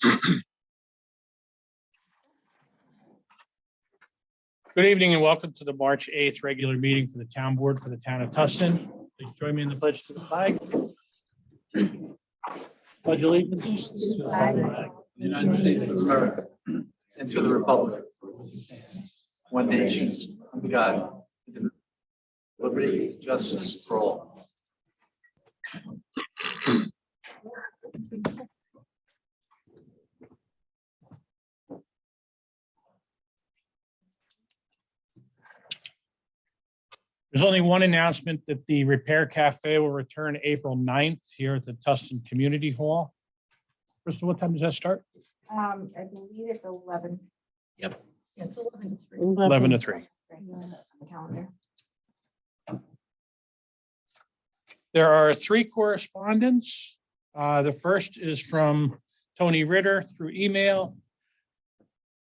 Good evening and welcome to the March 8th regular meeting for the town board for the town of Tustin. Please join me in the pledge to the flag. Pledge allegiance to the flag The United States of America and to the republic. One nation, under God, liberty, justice for all. There's only one announcement that the Repair Cafe will return April 9th here at the Tustin Community Hall. Crystal, what time does that start? I believe it's 11. Yep. Yeah, it's 11 to 3. 11 to 3. Right on the calendar. There are 3 correspondents. The first is from Tony Ritter through email.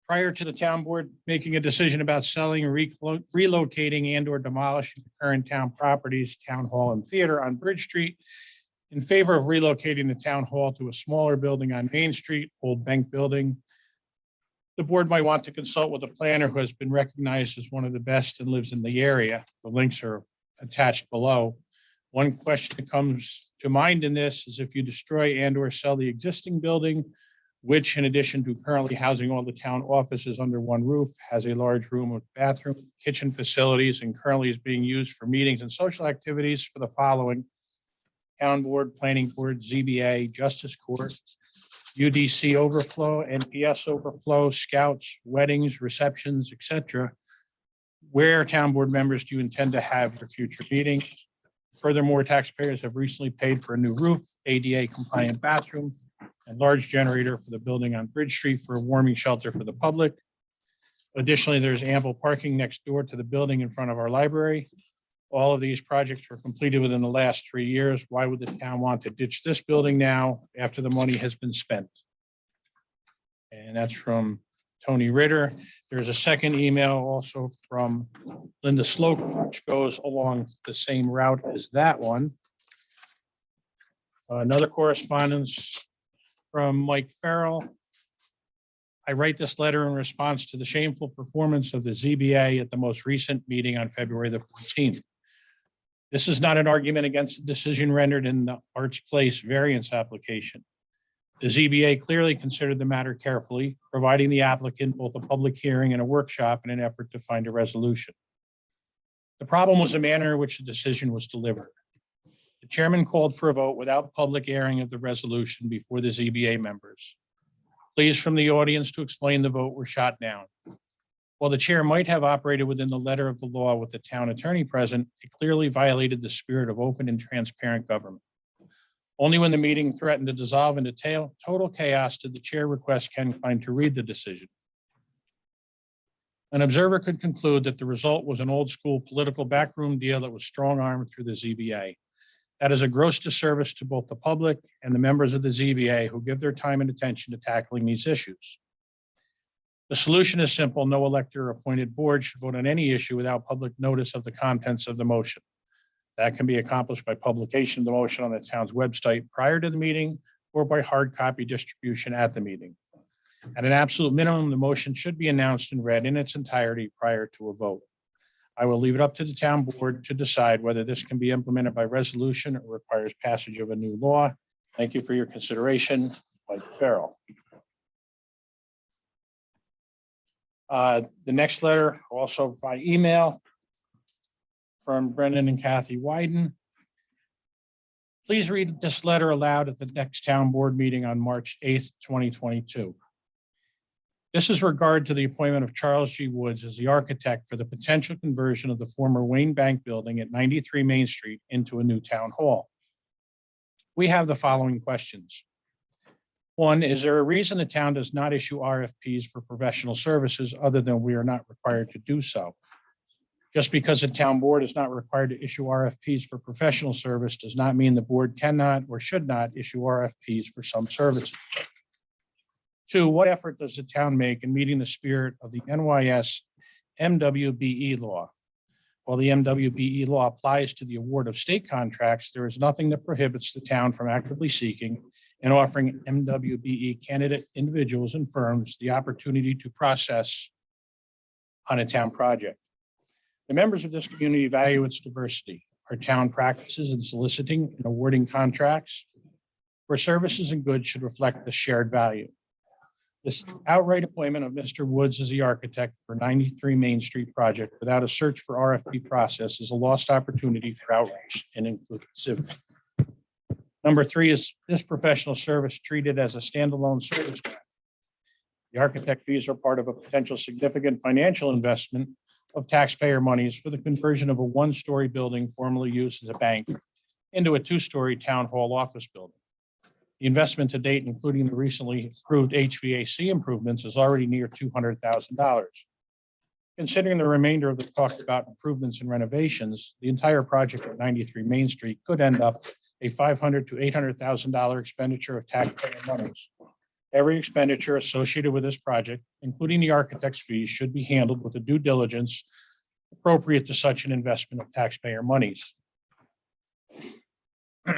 Prior to the town board making a decision about selling, relocating and or demolishing the current town properties, town hall and theater on Bridge Street, in favor of relocating the town hall to a smaller building on Main Street, old bank building, the board might want to consult with a planner who has been recognized as one of the best and lives in the area. The links are attached below. One question that comes to mind in this is if you destroy and or sell the existing building, which in addition to currently housing all the town offices under one roof, has a large room with bathroom, kitchen facilities, and currently is being used for meetings and social activities for the following: town board, planning board, ZBA, justice court, UDC overflow, NPS overflow, scouts, weddings, receptions, etc. Where town board members do you intend to have your future meetings? Furthermore, taxpayers have recently paid for a new roof, ADA compliant bathroom, and large generator for the building on Bridge Street for a warming shelter for the public. Additionally, there's ample parking next door to the building in front of our library. All of these projects were completed within the last 3 years. Why would the town want to ditch this building now after the money has been spent? And that's from Tony Ritter. There's a second email also from Linda Sloak, which goes along the same route as that one. Another correspondence from Mike Farrell. I write this letter in response to the shameful performance of the ZBA at the most recent meeting on February the 14th. This is not an argument against the decision rendered in the Arts Place variance application. The ZBA clearly considered the matter carefully, providing the applicant both a public hearing and a workshop in an effort to find a resolution. The problem was the manner in which the decision was delivered. The chairman called for a vote without public airing of the resolution before the ZBA members. Pleas from the audience to explain the vote were shot down. While the chair might have operated within the letter of the law with the town attorney present, it clearly violated the spirit of open and transparent government. Only when the meeting threatened to dissolve into total chaos did the chair request Ken Klein to read the decision. An observer could conclude that the result was an old school political backroom deal that was strong-armed through the ZBA. That is a gross disservice to both the public and the members of the ZBA who give their time and attention to tackling these issues. The solution is simple. No elected or appointed board should vote on any issue without public notice of the contents of the motion. That can be accomplished by publication of the motion on the town's website prior to the meeting or by hard copy distribution at the meeting. At an absolute minimum, the motion should be announced and read in its entirety prior to a vote. I will leave it up to the town board to decide whether this can be implemented by resolution or requires passage of a new law. Thank you for your consideration. Mike Farrell. The next letter, also by email from Brendan and Kathy Wyden. Please read this letter aloud at the next town board meeting on March 8th, 2022. This is regard to the appointment of Charles G. Woods as the architect for the potential conversion of the former Wayne Bank building at 93 Main Street into a new town hall. We have the following questions. One, is there a reason the town does not issue RFPs for professional services other than we are not required to do so? Just because the town board is not required to issue RFPs for professional service does not mean the board cannot or should not issue RFPs for some services. Two, what effort does the town make in meeting the spirit of the NYS MWBE law? While the MWBE law applies to the award of state contracts, there is nothing that prohibits the town from actively seeking and offering MWBE candidate individuals and firms the opportunity to process on a town project. The members of this community value its diversity. Our town practices in soliciting and awarding contracts for services and goods should reflect the shared value. This outright appointment of Mr. Woods as the architect for 93 Main Street project without a search for RFP process is a lost opportunity for outreach and inclusivity. Number 3 is this professional service treated as a standalone service grant. The architect fees are part of a potential significant financial investment of taxpayer monies for the conversion of a one-story building formerly used as a bank into a two-story town hall office building. The investment to date, including the recently approved HVAC improvements, is already near $200,000. Considering the remainder of the talked about improvements and renovations, the entire project at 93 Main Street could end up a $500,000 to $800,000 expenditure of taxpayer monies. Every expenditure associated with this project, including the architect's fees, should be handled with the due diligence appropriate to such an investment of taxpayer monies.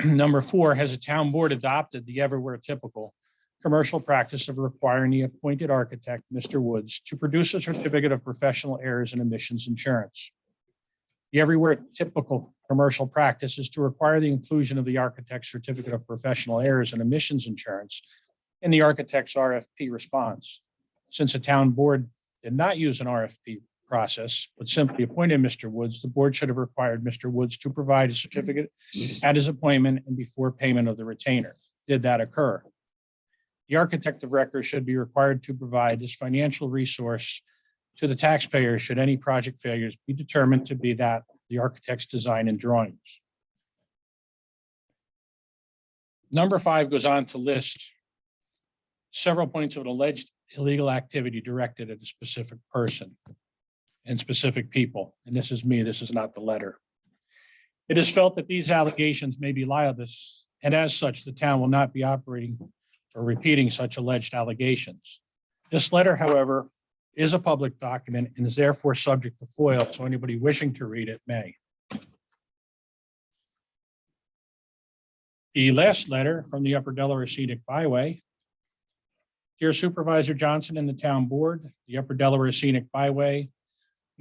Number 4, has a town board adopted the everywhere typical commercial practice of requiring the appointed architect, Mr. Woods, to produce a certificate of professional errors and emissions insurance? The everywhere typical commercial practice is to require the inclusion of the architect's certificate of professional errors and emissions insurance in the architect's RFP response. Since a town board did not use an RFP process, but simply appointed Mr. Woods, the board should have required Mr. Woods to provide a certificate at his appointment and before payment of the retainer. Did that occur? The architect of record should be required to provide this financial resource to the taxpayer should any project failures be determined to be that the architect's design and drawings. Number 5 goes on to list several points of an alleged illegal activity directed at a specific person and specific people. And this is me, this is not the letter. It is felt that these allegations may be libelous, and as such, the town will not be operating or repeating such alleged allegations. This letter, however, is a public document and is therefore subject to FOIL, so anybody wishing to read it may. The last letter from the Upper Delaware Scenic Byway. Dear Supervisor Johnson and the Town Board, the Upper Delaware Scenic Byway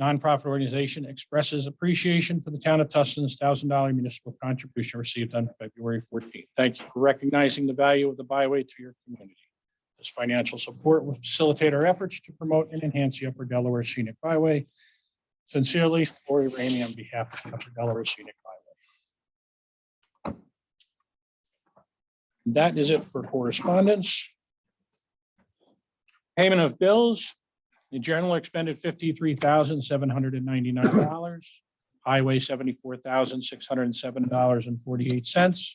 nonprofit organization expresses appreciation for the town of Tustin's $1,000 municipal contribution received on February 14th. Thank you for recognizing the value of the byway to your community. This financial support will facilitate our efforts to promote and enhance the Upper Delaware Scenic Byway. Sincerely, Lori Ramey on behalf of the Upper Delaware Scenic Byway. That is it for correspondence. Payment of bills. The general expended $53,799. Highway $74,607.48.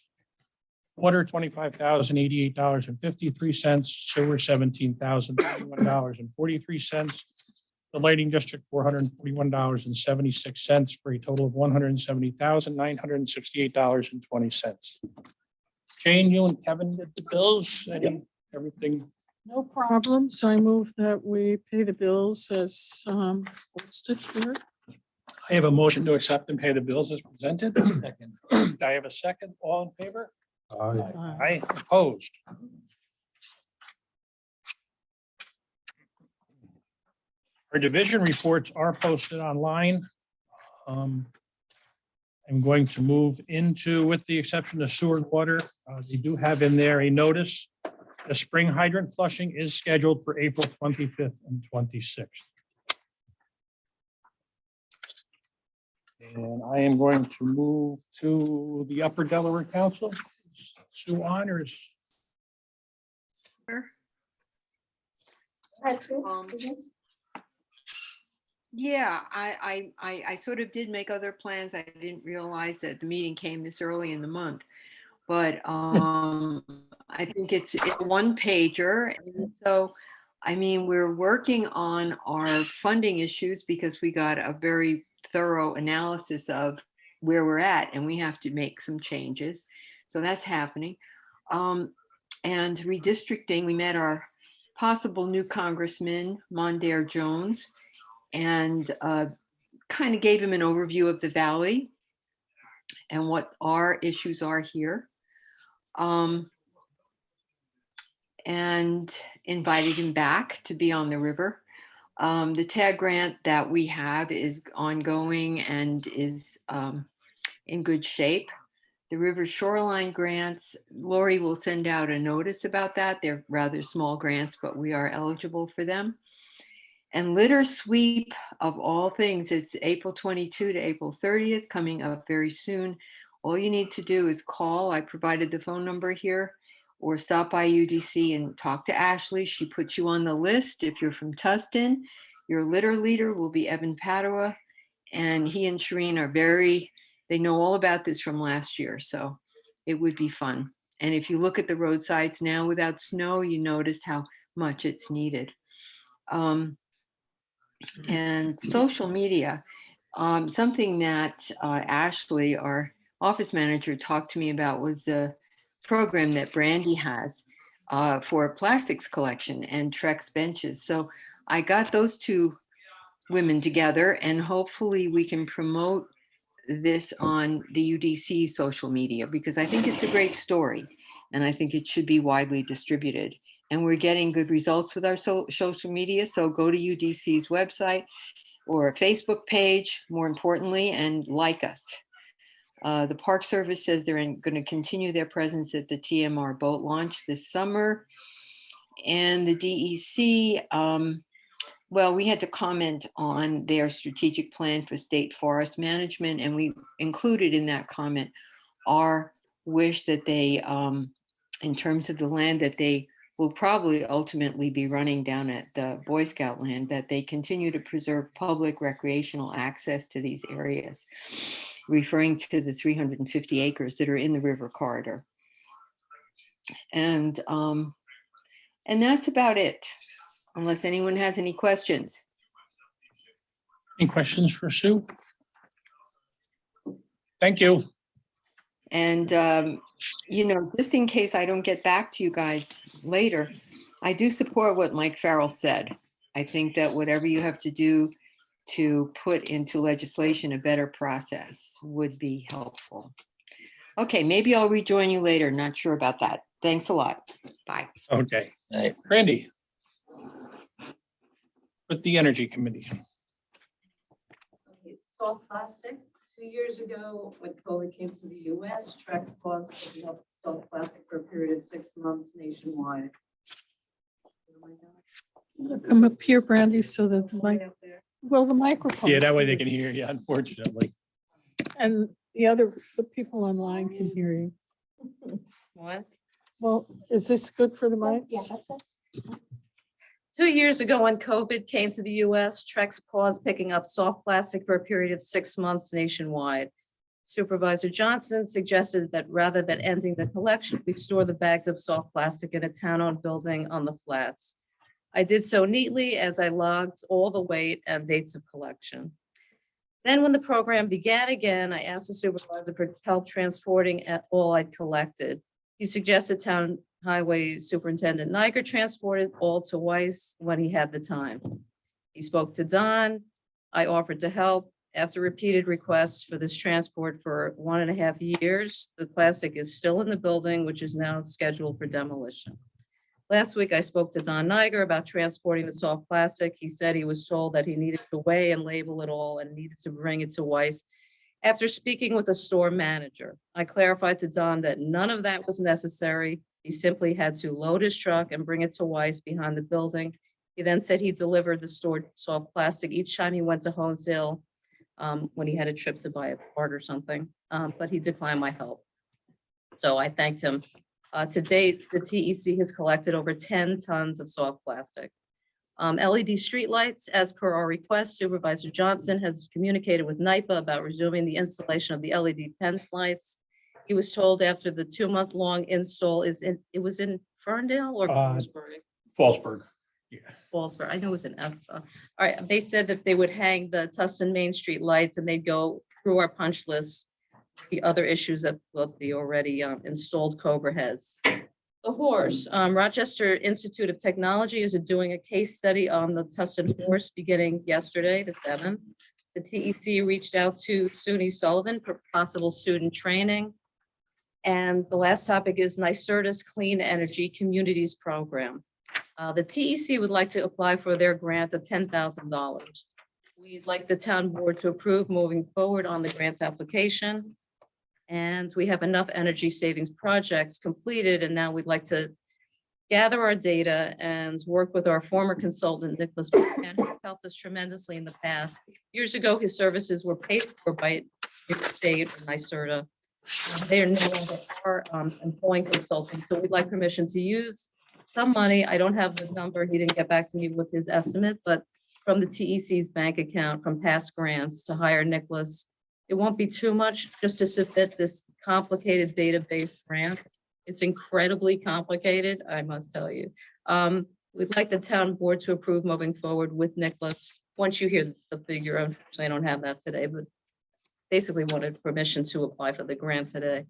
Water $25,088.53. Sewer $17,031.43. The lighting district $441.76 for a total of $170,968.20. Jane, you and Kevin did the bills and everything. No problem. So I move that we pay the bills as posted here. I have a motion to accept and pay the bills as presented. Second. Do I have a second? All in favor? Aye. Opposed? Our division reports are posted online. I'm going to move into, with the exception of sewer and water, they do have in there a notice. The spring hydrant flushing is scheduled for April 25th and 26th. And I am going to move to the Upper Delaware Council. Sue Honors. Yeah, I sort of did make other plans. I didn't realize that the meeting came this early in the month. But I think it's a one pager. And so, I mean, we're working on our funding issues because we got a very thorough analysis of where we're at and we have to make some changes. So that's happening. And redistricting, we met our possible new congressman, Mondaire Jones, and kind of gave him an overview of the Valley and what our issues are here. and invited him back to be on the river. The TAG grant that we have is ongoing and is in good shape. The river shoreline grants, Lori will send out a notice about that. They're rather small grants, but we are eligible for them. And litter sweep, of all things, it's April 22 to April 30th, coming up very soon. All you need to do is call. I provided the phone number here, or stop by UDC and talk to Ashley. She puts you on the list. If you're from Tustin, your litter leader will be Evan Padua, and he and Shireen are they know all about this from last year, so it would be fun. And if you look at the roadsides now without snow, you notice how much it's needed. And social media, something that Ashley, our office manager, talked to me about was the program that Brandy has for plastics collection and Trex benches. So I got those two women together, and hopefully we can promote this on the UDC social media, because I think it's a great story and I think it should be widely distributed. And we're getting good results with our social media. So go to UDC's website or Facebook page, more importantly, and like us. The Park Service says they're going to continue their presence at the TMR boat launch this summer. And the DEC, well, we had to comment on their strategic plan for state forest management, and we included in that comment our wish that they, in terms of the land that they will probably ultimately be running down at the Boy Scout land, that they continue to preserve public recreational access to these areas, referring to the 350 acres that are in the river corridor. And that's about it, unless anyone has any questions. Any questions for Sue? Thank you. And, just in case I don't get back to you guys later, I do support what Mike Farrell said. I think that whatever you have to do to put into legislation a better process would be helpful. Okay, maybe I'll rejoin you later. Not sure about that. Thanks a lot. Bye. Okay. Randy. With the Energy Committee. Soft plastic. 2 years ago, when COVID came to the US, Trex paused picking up soft plastic for a period of 6 months nationwide. Come up here, Brandy, so that the Right up there. the microphone. Yeah, that way they can hear you, unfortunately. And the people online can hear you. What? Well, is this good for the Yeah, mics? that's it. 2 years ago, when COVID came to the US, Trex paused picking up soft plastic for a period of 6 months nationwide. Supervisor Johnson suggested that rather than ending the collection, we store the bags of soft plastic in a town-owned building on the flats. I did so neatly as I logged all the weight and dates of collection. Then when the program began again, I asked the supervisor for help transporting all I'd collected. He suggested Town Highway Superintendent Niger transported all to Weiss when he had the time. He spoke to Don. I offered to help. After repeated requests for this transport for 1.5 years, the plastic is still in the building, which is now scheduled for demolition. Last week, I spoke to Don Niger about transporting the soft plastic. He said he was told that he needed to weigh and label it all and needed to bring it to Weiss. After speaking with the store manager, I clarified to Don that none of that was necessary. He simply had to load his truck and bring it to Weiss behind the building. He then said he delivered the stored soft plastic each time he went to Honesdale when he had a trip to buy a part or something, but he declined my help. So I thanked him. To date, the TEC has collected over 10 tons of soft plastic. LED streetlights, as per our request, Supervisor Johnson has communicated with NIPA about resuming the installation of the LED pen lights. He was told after the 2-month-long install it was in Ferndale or Fallsburg? Fallsburg. Yeah. Fallsburg. I know it's an F. All right, they said that they would hang the Tustin Main Street lights and they'd go through our punch list, the other issues that the already installed Cobra heads. The horse, Rochester Institute of Technology is doing a case study on the Tustin horse beginning yesterday, the 7th. The TEC reached out to SUNY Sullivan for possible student training. And the last topic is NYSERDA's Clean Energy Communities Program. The TEC would like to apply for their grant of $10,000. We'd like the town board to approve moving forward on the grant application. And we have enough energy savings projects completed, and now we'd like to gather our data and work with our former consultant, Nicholas McCann, who helped us tremendously in the past. Years ago, his services were paid for by New York State or NYSERDA. They are no longer our employing consulting, so we'd like permission to use some money. I don't have the number. He didn't get back to me with his estimate, but from the TEC's bank account from past grants to hire Nicholas. It won't be too much just to submit this complicated database grant. It's incredibly complicated, I must tell you. We'd like the town board to approve moving forward with Nicholas. Once you hear the figure, unfortunately, I don't have that today, but basically wanted permission to apply for the grant today.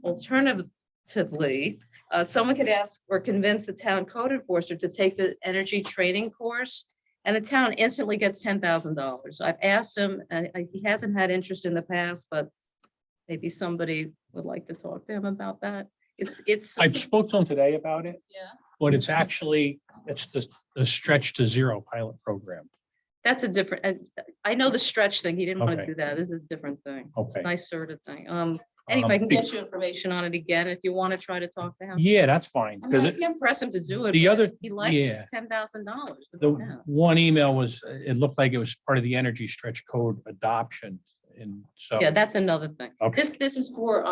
Alternatively, someone could ask or convince the town code enforcer to take the energy training course, and the town instantly gets $10,000. I've asked him, and he hasn't had interest in the past, but maybe somebody would like to talk to him about that. I spoke to him today about it, Yeah, but it's the Stretch to Zero pilot program. that's a different, I know the stretch thing. He didn't want to Okay. do that. This is a different thing. It's a Okay. nice sort of thing. Anyway, I can get you information on it again if you want to try to talk to him. Yeah, that's fine, I mean, I because can't press him to do it. the but other- He likes yeah. $10,000. the one email was, it looked like it was part of the Energy Stretch Code adoption. And so. Yeah, that's another thing. Okay. This is for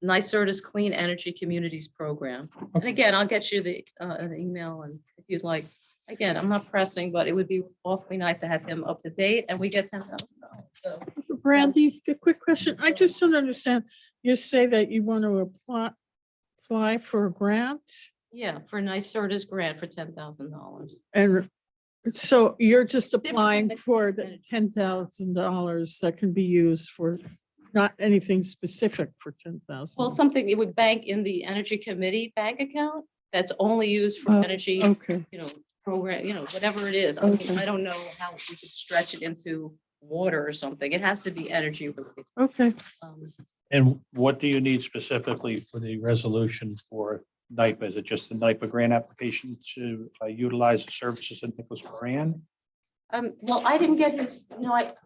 NYSERDA's Clean Energy Communities Program. And again, I'll get you an email, and if you'd like, again, I'm not pressing, but it would be awfully nice to have him up to date, and we get $10,000. So Brandy, a quick question. I just don't understand. You say that you want to apply for a grant, yeah, for NYSERDA's grant for $10,000. and so you're just Different applying than for the energy. $10,000 that can be used for not anything specific for 10,000. Well, something it would bank in the Energy Committee bank account that's only used for Oh, energy, Okay, program, whatever it is. Okay. I don't know how we could stretch it into water or something. It has to be energy related. okay. And what do you need specifically for the resolution for NIPA? Is it just the NIPA grant application to utilize the services of Nicholas Moran? Well, I didn't get his,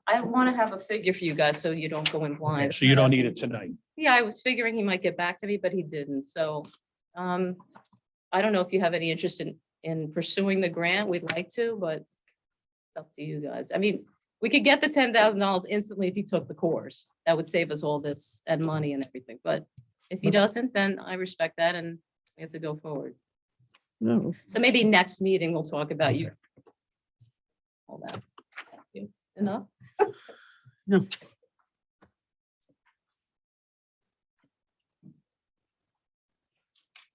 I want to have a figure for you guys so you don't go in blind. So you don't need it tonight. Yeah, I was figuring he might get back to me, but he didn't. So I don't know if you have any interest in pursuing the grant. We'd like to, but it's up to you guys. I mean, we could get the $10,000 instantly if he took the course. That would save us all this and money and everything. But if he doesn't, then I respect that and we have to go forward. No, So maybe next meeting, we'll talk about you. All that. Thank you. Enough? no.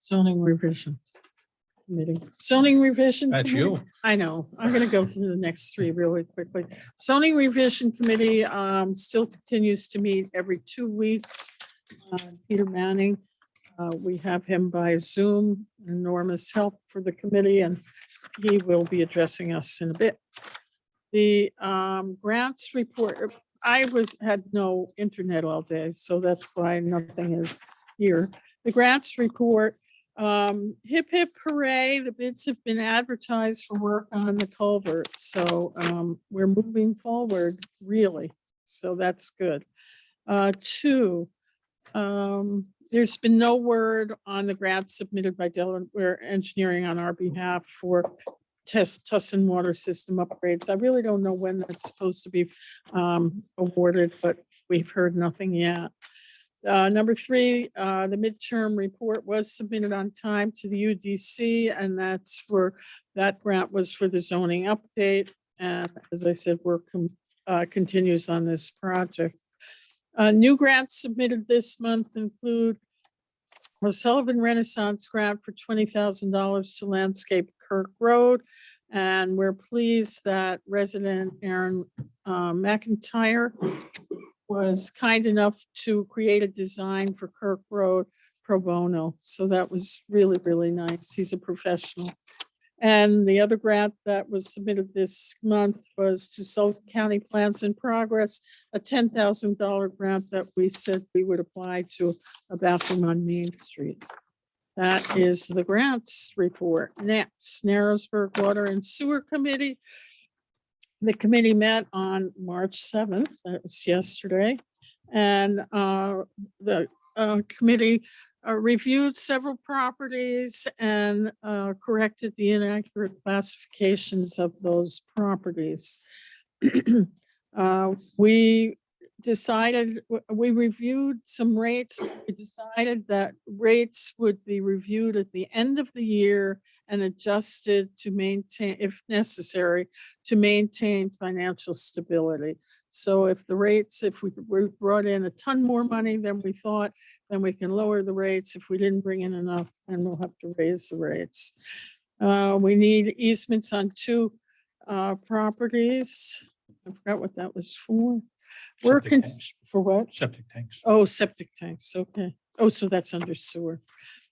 Zoning revision committee. Zoning revision. That's committee? you. I know. I'm gonna go through the next three really quickly. Zoning revision committee still continues to meet every 2 weeks. Peter Manning, we have him by Zoom, enormous help for the committee, and he will be addressing us in a bit. The grants report, had no internet all day, so that's why nothing is here. The grants report, hip hip hooray, the bids have been advertised for work on the culvert, so we're moving forward, really, so that's good. Two, there's been no word on the grant submitted by Delaware Engineering on our behalf for Tussin water system upgrades. I really don't know when that's supposed to be awarded, but we've heard nothing yet. Number three, the midterm report was submitted on time to the UDC, and that grant was for the zoning update. And as I said, work continues on this project. New grants submitted this month include a Sullivan Renaissance grant for $20,000 to landscape Kirk Road. And we're pleased that resident Aaron McIntyre was kind enough to create a design for Kirk Road pro bono. So that was really, really nice. He's a professional. And the other grant that was submitted this month was to Sullivan County Plans in Progress, a $10,000 grant that we said we would apply to a bathroom on Main Street. That is the grants report. Next, Narrowsburg Water and Sewer Committee. The committee met on March 7th, that was yesterday. And the committee reviewed several properties and corrected the inaccurate classifications of those properties. We decided, we reviewed some rates. We decided that rates would be reviewed at the end of the year and adjusted to maintain, if necessary, to maintain financial stability. So if the rates, if we brought in a ton more money than we thought, then we can lower the rates. If we didn't bring in enough, then we'll have to raise the rates. We need easements on 2 properties. I forgot what that was for. Septic tanks. For what? Septic tanks. Oh, septic tanks, okay. Oh, so that's under sewer.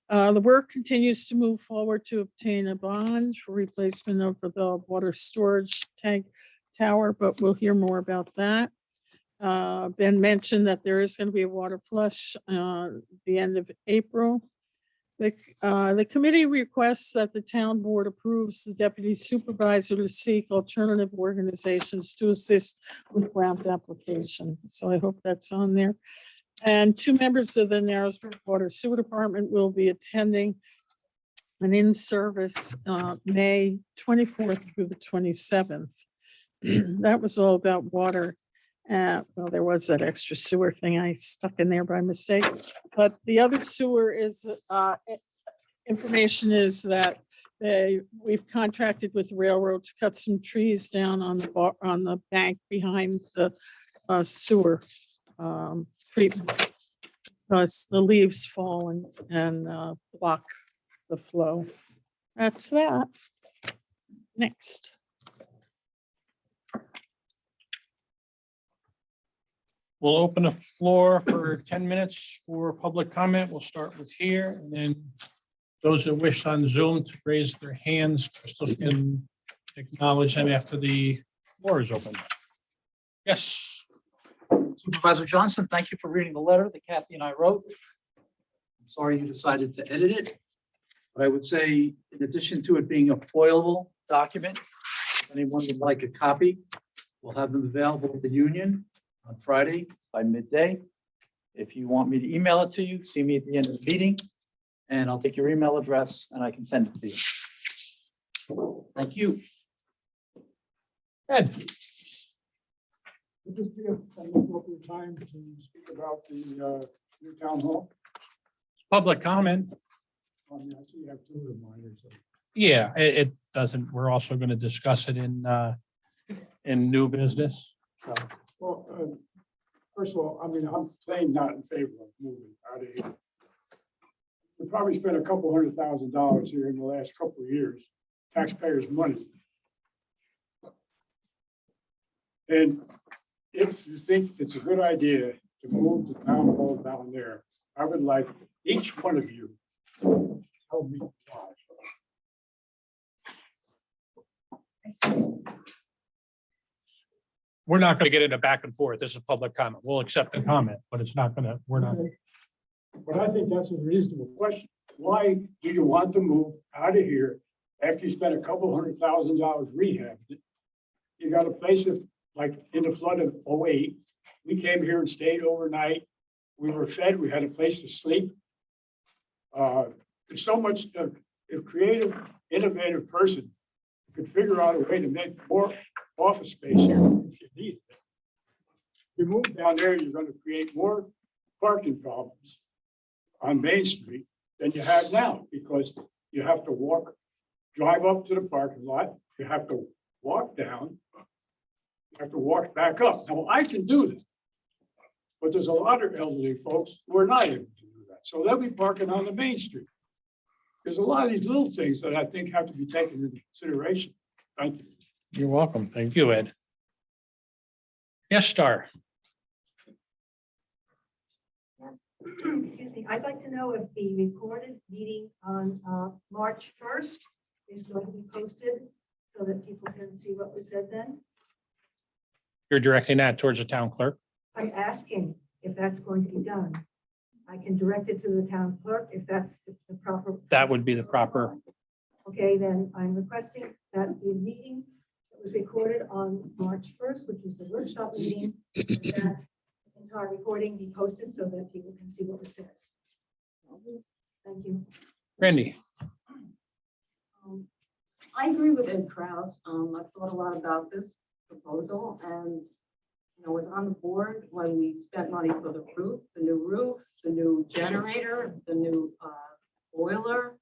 The work continues to move forward to obtain a bond for replacement of the water storage tank tower, but we'll hear more about that. Ben mentioned that there is going to be a water flush the end of April. The committee requests that the town board approves the deputy supervisor to seek alternative organizations to assist with grant application. So I hope that's on there. And 2 members of the Narrowsburg Water Sewer Department will be attending an in-service May 24th through the 27th. That was all about water. Well, there was that extra sewer thing I stuck in there by mistake. But the other sewer is, information is that we've contracted with the railroad to cut some trees down on the bank behind the sewer treatment, because the leaves fall and block the flow. That's that. Next. We'll open the floor for 10 minutes for public comment. We'll start with here, and then those that wish on Zoom to raise their hands, Crystal can acknowledge them after the floor is open. Yes. Supervisor Johnson, thank you for reading the letter that Kathy and I wrote. I'm sorry you decided to edit it, but I would say, in addition to it being a foilable document, if anyone would like a copy, we'll have them available at the union on Friday by midday. If you want me to email it to you, see me at the end of the meeting, and I'll take your email address and I can send it to you. Thank you. Ed, Would this be an appropriate time to speak about the new town hall? public comment. I mean, I see you have 2 reminders. Yeah, it doesn't, we're also going to discuss it in new business. So, Well, first of all, I mean, I'm plain not in favor of moving out of here. We probably spent a couple $100,000 here in the last couple of years, taxpayers' money. And if you think it's a good idea to move the town hall down there, I would like each one of you to tell me why. we're not going to get into back and forth. This is public comment. We'll accept the comment, but it's not going to, we're not. But I think that's a reasonable question. Why do you want to move out of here after you spent a couple $100,000 rehabbing it? You got a place that, like in the flood of '08, we came here and stayed overnight. We were fed, we had a place to sleep. There's so much, a creative, innovative person could figure out a way to make more office space here if you need it. You move down there, you're going to create more parking problems on Main Street than you have now, because you have to walk, drive up to the parking lot, you have to walk down, you have to walk back up. Now, I can do this, but there's a lot of elderly folks who are not able to do that. So they'll be parking on the Main Street. There's a lot of these little things that I think have to be taken into consideration. Thank you. You're welcome. Thank you, Ed. Yes, Star. Excuse me, I'd like to know if the recorded meeting on March 1st is going to be posted so that people can see what was said then? You're directing that towards the town clerk? I'm asking if that's going to be done. I can direct it to the town clerk if that's the proper. That would be the proper. Okay, then I'm requesting that the meeting that was recorded on March 1st, which was the workshop meeting, that entire recording be posted so that people can see what was said. Thank you. Randy, I agree with Ed Kraus. I've thought a lot about this proposal and, you know, was on the board when we spent money for the roof, the new generator, the new boiler.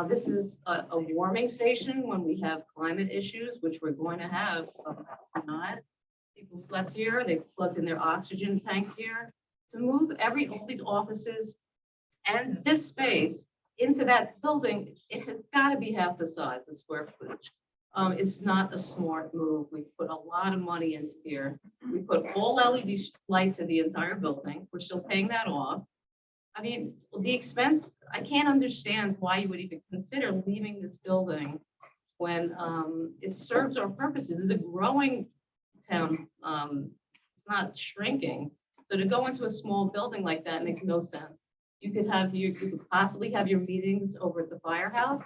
This is a warming station when we have climate issues, which we're going to have or not. People slept here, they plugged in their oxygen tanks here. To move all these offices and this space into that building, it has got to be half the size, the square footage. It's not a smart move. We put a lot of money into here. We put all LED lights in the entire building. We're still paying that off. I mean, the expense, I can't understand why you would even consider leaving this building when it serves our purposes. It's a growing town. It's not shrinking. So to go into a small building like that makes no sense. You could possibly have your meetings over at the firehouse,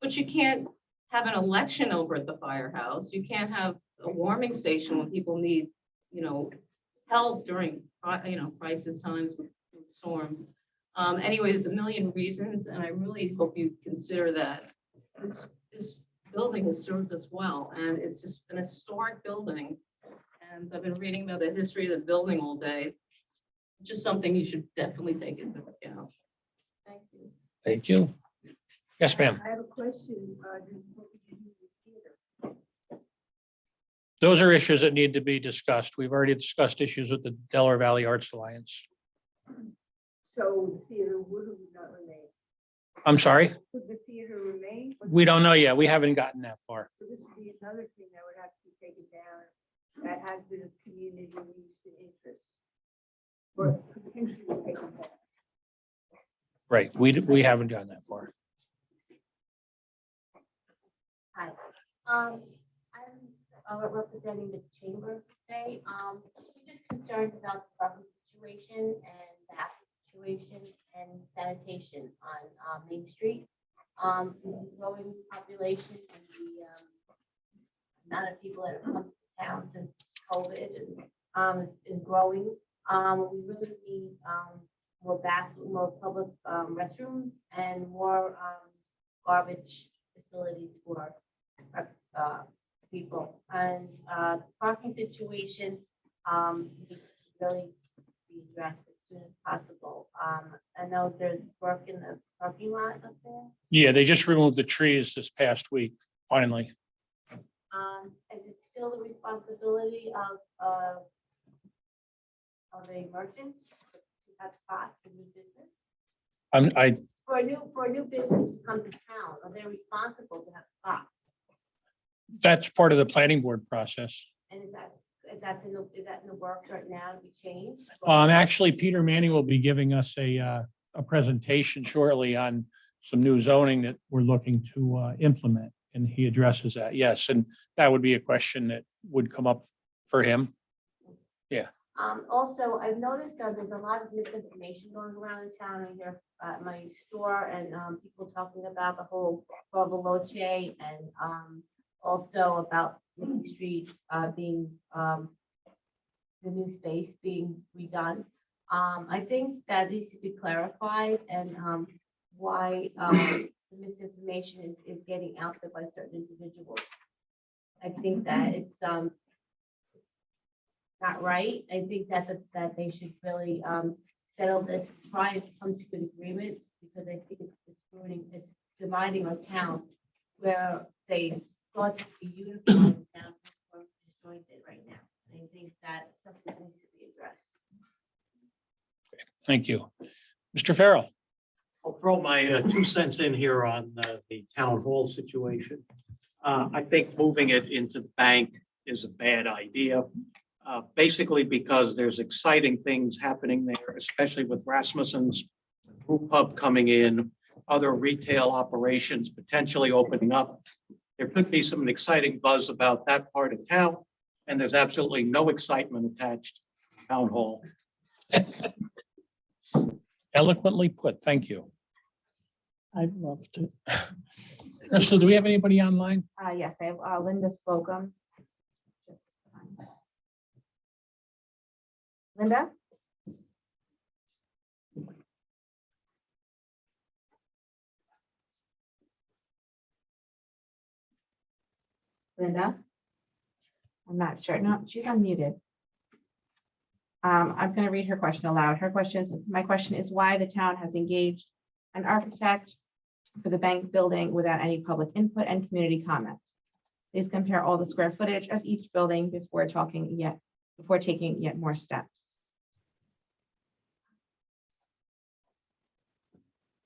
but you can't have an election over at the firehouse. You can't have a warming station when people need, you know, help during, you know, crisis times with storms. Anyway, there's a million reasons, and I really hope you consider that. This building has served us well, and it's just an historic building. And I've been reading about the history of the building all day. Just something you should definitely take into account. Thank you. thank you. Yes, ma'am. I have a question. Those are issues that need to be discussed. We've already discussed issues with the Delaware Valley Arts Alliance. So the theater would or would not remain? I'm sorry, Would the theater remain? we don't know yet. We haven't gotten that far. So this would be another thing that would have to be taken down that has been of community use and interest. Or potentially taken down. Right, we haven't gotten that far. Hi, I'm representing the chamber today. I'm just concerned about the parking situation and the active situation and sanitation on Main Street. The growing population and the amount of people that have come to town since COVID is growing. We really need more public restrooms and more garbage facilities for people. And the parking situation needs to really be addressed as soon as possible. I know there's work in the parking lot up there. Yeah, they just removed the trees this past week, finally. Is it still the responsibility of a merchant to have spots in new business? For a new business to come to town, are they responsible to have spots? That's part of the planning board process. And is that in the works right now to be changed? Actually, Peter Manning will be giving us a presentation shortly on some new zoning that we're looking to implement, and he addresses that. Yes, and that would be a question that would come up for him. Yeah. Also, I've noticed there's a lot of misinformation going around in town. I hear at my store and people talking about the whole Corvaloce and also about Main Street being the new space being redone. I think that needs to be clarified and why the misinformation is getting out there by certain individuals. I think that it's not right. I think that they should really settle this, try to come to an agreement, because I think it's dividing our town where they thought to be unified now we're disjointed right now. I think that something needs to be addressed. Thank you. Mr. Farrell. I'll throw my 2 cents in here on the town hall situation. I think moving it into the bank is a bad idea. Basically because there's exciting things happening there, especially with Rasmussen's brew pub coming in. other retail operations potentially opening up. There could be some exciting buzz about that part of town, and there's absolutely no excitement attached to town hall. Eloquently put. Thank you. I'd love to. Crystal, do we have anybody online? Yes, I have Linda Slocum. Linda? Linda? I'm not sure. No, she's unmuted. I'm going to read her question aloud. My question is why the town has engaged an architect for the bank building without any public input and community comment. Please compare all the square footage of each building before taking yet more steps.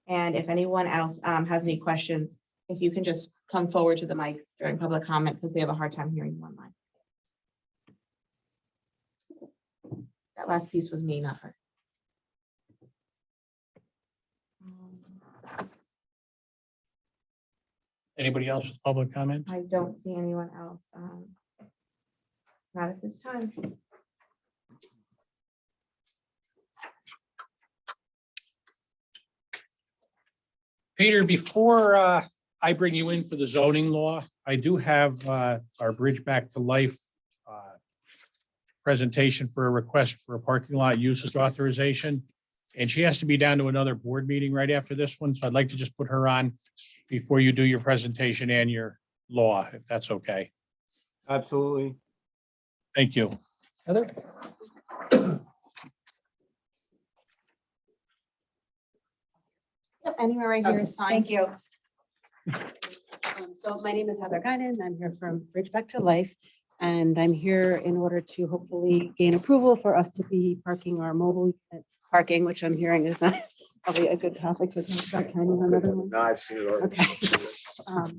And if anyone else has any questions, if you can just come forward to the mics during public comment because they have a hard time hearing you online. That last piece was me, not her. Anybody else with public comment? I don't see anyone else. Not at this time. Peter, before I bring you in for the zoning law, I do have our Bridge Back to Life presentation for a request for a parking lot usage authorization. And she has to be down to another board meeting right after this one. So I'd like to just put her on before you do your presentation and your law, if that's okay. Absolutely. Thank you. Heather? Yep, anywhere right here is fine. Thank you. So my name is Heather Guinan. I'm here from Bridge Back to Life. And I'm here in order to hopefully gain approval for us to be parking our mobile unit parking, which I'm hearing is not probably a good topic to talk about. Can you another one? No, I've seen it already. Okay.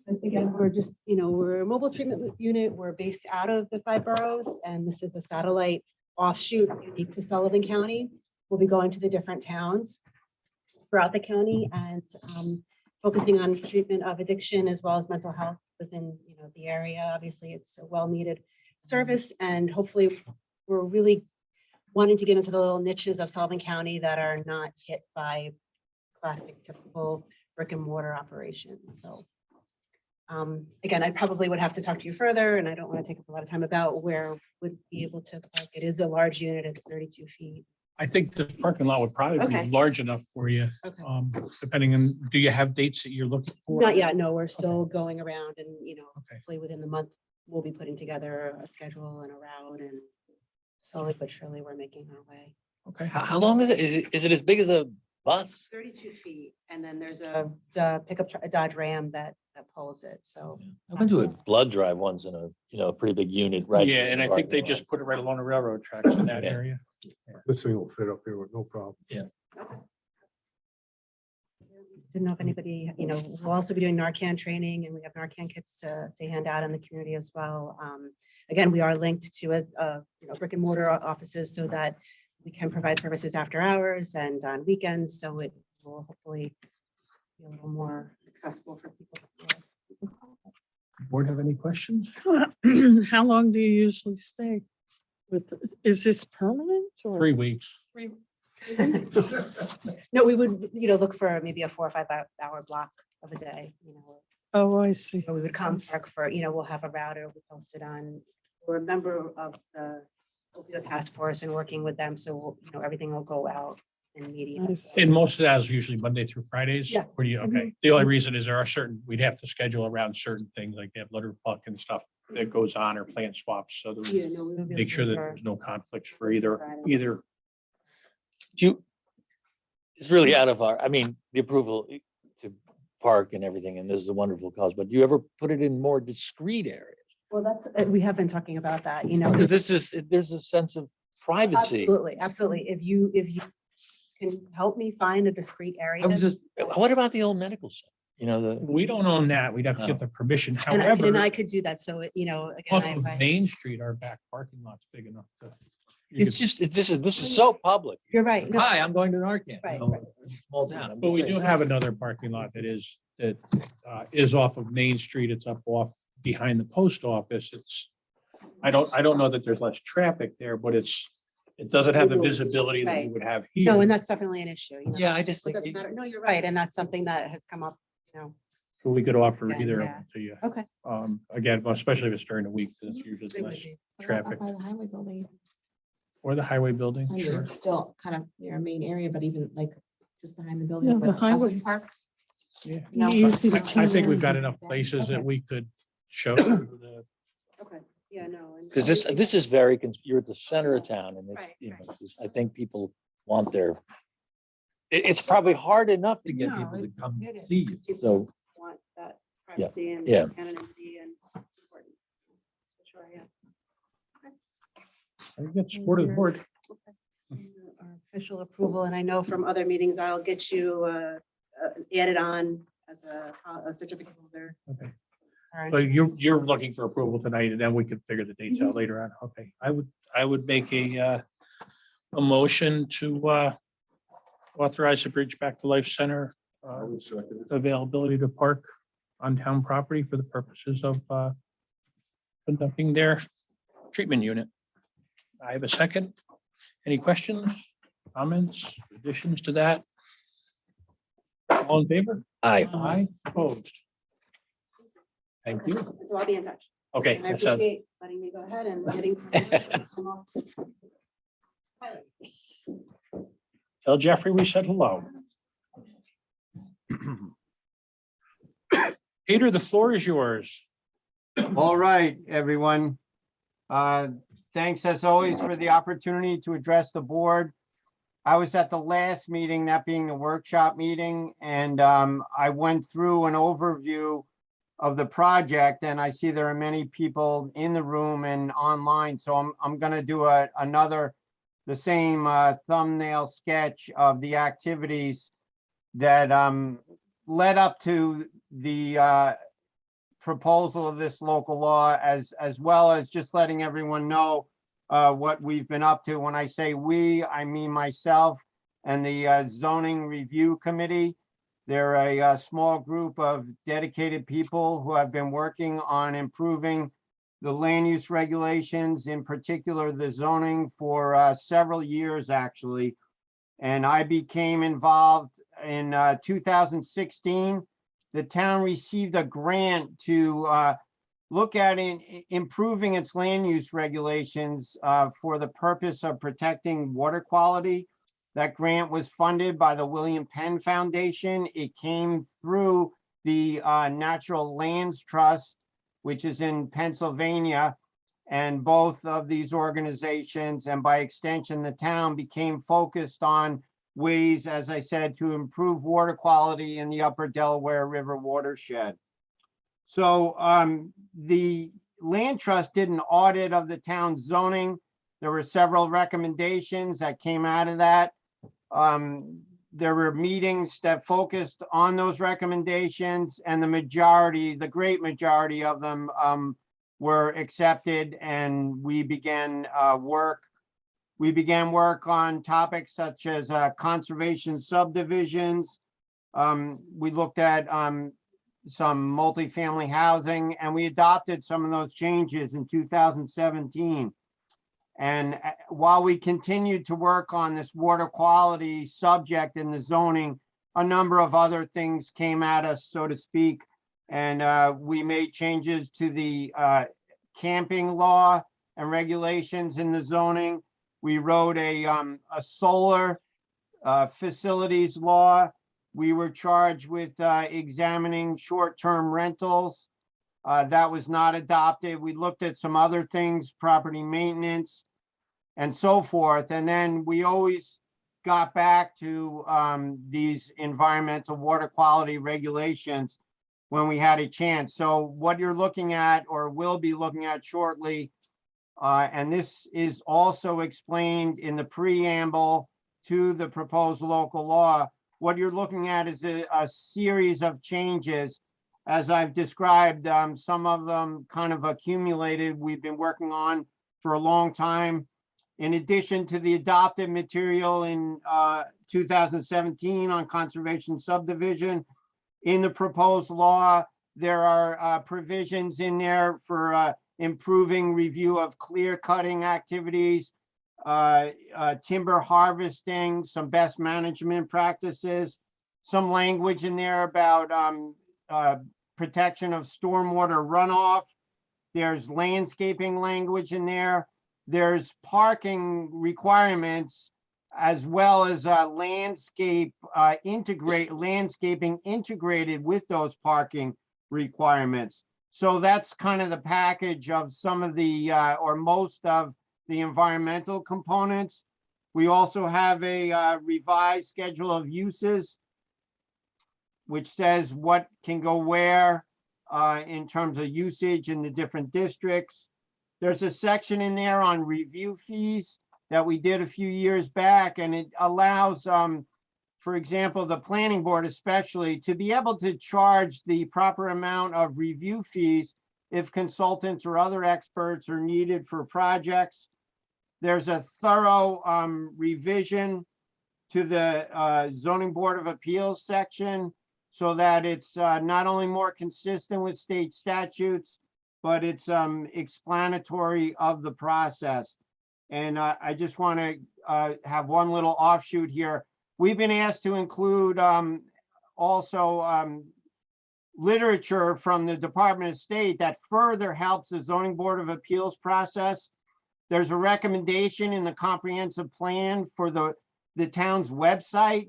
And again, we're just, we're a mobile treatment unit. We're based out of the 5 boroughs, and this is a satellite offshoot unique to Sullivan County. We'll be going to the different towns throughout the county and focusing on treatment of addiction as well as mental health within the area. Obviously, it's a well-needed service, and hopefully we're really wanting to get into the little niches of Sullivan County that are not hit by classic typical brick and mortar operations. So again, I probably would have to talk to you further, and I don't want to take up a lot of time about where would be able to park. It is a large unit. It's 32 feet. I think the parking lot would probably Okay. be large enough for you. Okay. Depending on, do you have dates that you're looking for? Not yet. No, we're still going around, and Okay. hopefully within the month, we'll be putting together a schedule and a route, and slowly but surely we're making our way. Okay. How long is it? Is it as big as a bus? 32 feet, and then there's a pickup, a Dodge Ram that pulls it. So I went to a blood drive once in a pretty big unit, right? Yeah, and I think they just put it right along the railroad tracks in that Yeah. area. This thing will fit up here with no problem. didn't know if anybody, we'll also be doing Narcan training, and we have Narcan kits to hand out in the community as well. Again, we are linked to brick and mortar offices so that we can provide services after hours and on weekends. So it will hopefully be a little more accessible for people. Board have any questions? How long do you usually stay with, is this permanent or? 3 weeks. No, we would, look for maybe a 4 or 5 hour block of a day, Oh, I see. So we would come park for, we'll have a router, we posted on, we're a member of the opioid task force and working with them. So, everything will go out immediately. I see. And most of that is usually Monday through Fridays? Yeah. Or do you, okay. The only reason is there are certain, we'd have to schedule around certain things like they have litter puck and stuff that goes on or plant swaps. So that we Yeah, no, we would be make sure that looking for- there's no conflicts for either. It's really out of the approval to park and everything, and this is a wonderful cause, but do you ever put it in more discreet areas? Well, we have been talking about that, Because there's a sense of privacy. Absolutely. If you can help me find a discreet area. What about the old medical center? We don't own that. We'd have to get the permission. And However, I could do that. So, again, off I- of Main Street, our back parking lot's big enough to, You It's could- just, this is so public. You're right. No, Hi, I'm going to Narcan. Right, You know, Small town. But we do have another parking lot that is off of Main Street. It's up off behind the post office. I don't know that there's less traffic there, but it doesn't have the visibility that we Right. would have No, here. and that's definitely an issue. You know, Yeah, I just it think doesn't it- matter. No, you're right. And that's something that has come up, you know. So we could offer Yeah, either of yeah. them to you. Okay. Again, well, especially if it's during the week, because it's usually It would less be. traffic. Up by the highway building. Or the highway building, I mean, sure. it's still kind of near a main area, but even like just behind the Yeah, building. the but highway- Essex Park. Yeah. No. Easy to I think we've turn got around. enough places that Okay. we could show the Okay. Yeah, no. and Because this is very, you're at the center of town and Right, I think people want it's probably hard enough To get No, people to it- come it is. see you. People So- Want that Yeah, privacy and yeah. anonymity and important. For sure, yeah. I get support of the board. Our official approval, and I know from other meetings, I'll get you added on as a certificate holder. Okay. All So right. you're looking for approval tonight, and then we could figure the dates Mm-hmm. out later on. Okay, I would make a motion to authorize the Bridge Back to Life Center availability to park on town property for the purposes of conducting their treatment unit. I have a second. Any questions, comments, additions to that? All in favor? Aye. Aye, opposed. Thank you. So I'll be in touch. Okay, And I that sounds, appreciate letting me go ahead and getting. tell Jeffrey we said hello. Peter, the floor is yours. All right, everyone. Thanks as always for the opportunity to address the board. I was at the last meeting, that being the workshop meeting, and I went through an overview of the project, and I see there are many people in the room and online, so I'm gonna do the same thumbnail sketch of the activities that led up to the proposal of this local law, as well as just letting everyone know what we've been up to. When I say we, I mean myself and the zoning review committee. They're a small group of dedicated people who have been working on improving the land use regulations, in particular the zoning, for several years, actually. And I became involved in 2016. The town received a grant to look at improving its land use regulations for the purpose of protecting water quality. That grant was funded by the William Penn Foundation. It came through the Natural Lands Trust, which is in Pennsylvania. And both of these organizations, and by extension, the town, became focused on ways, as I said, to improve water quality in the upper Delaware River watershed. So the Land Trust did an audit of the town's zoning. There were several recommendations that came out of that. There were meetings that focused on those recommendations, and the great majority of them were accepted, and we began work. We began work on topics such as conservation subdivisions. We looked at some multifamily housing, and we adopted some of those changes in 2017. And while we continued to work on this water quality subject in the zoning, a number of other things came at us, so to speak. And we made changes to the camping law and regulations in the zoning. We wrote a solar facilities law. We were charged with examining short-term rentals. That was not adopted. We looked at some other things, property maintenance and so forth. And then we always got back to these environmental water quality regulations when we had a chance. So what you're looking at, or will be looking at shortly, and this is also explained in the preamble to the proposed local law, what you're looking at is a series of changes. As I've described, some of them kind of accumulated, we've been working on for a long time. In addition to the adopted material in 2017 on conservation subdivision, in the proposed law, there are provisions in there for improving review of clear cutting activities, timber harvesting, some best management practices, some language in there about protection of stormwater runoff. There's landscaping language in there. There's parking requirements as well as landscaping integrated with those parking requirements. So that's kind of the package of some of the or most of the environmental components. We also have a revised schedule of uses, which says what can go where in terms of usage in the different districts. There's a section in there on review fees that we did a few years back, and it allows, for example, the planning board especially, to be able to charge the proper amount of review fees if consultants or other experts are needed for projects. There's a thorough revision to the zoning board of appeals section so that it's not only more consistent with state statutes, but it's explanatory of the process. And I just want to have one little offshoot here. We've been asked to include also literature from the Department of State that further helps the zoning board of appeals process. There's a recommendation in the comprehensive plan for the town's website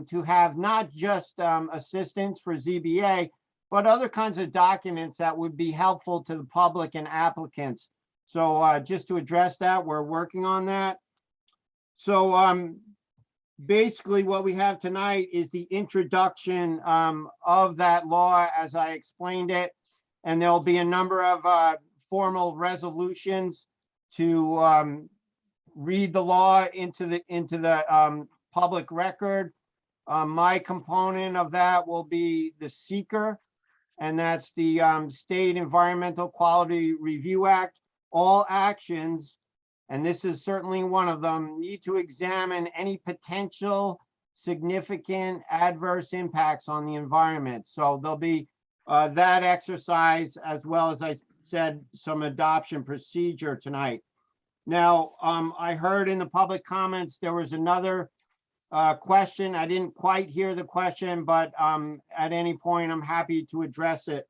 to have not just assistance for ZBA, but other kinds of documents that would be helpful to the public and applicants. So just to address that, we're working on that. So basically what we have tonight is the introduction of that law as I explained it. And there'll be a number of formal resolutions to read the law into the public record. My component of that will be the seeker, and that's the State Environmental Quality Review Act. All actions, and this is certainly one of them, need to examine any potential significant adverse impacts on the environment. So there'll be that exercise, as well as I said, some adoption procedure tonight. Now, I heard in the public comments, there was another question. I didn't quite hear the question, but at any point, I'm happy to address it.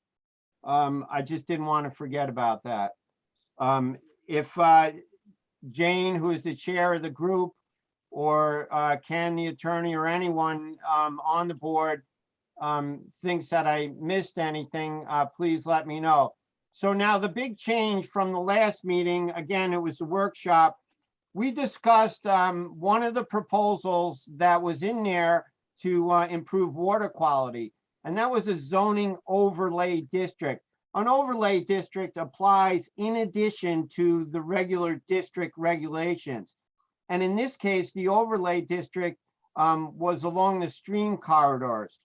I just didn't want to forget about that. If Jane, who is the chair of the group, or Ken, the attorney, or anyone on the board thinks that I missed anything, please let me know. So now the big change from the last meeting, again, it was a workshop. We discussed one of the proposals that was in there to improve water quality, and that was a zoning overlay district. An overlay district applies in addition to the regular district regulations. And in this case, the overlay district was along the stream corridors.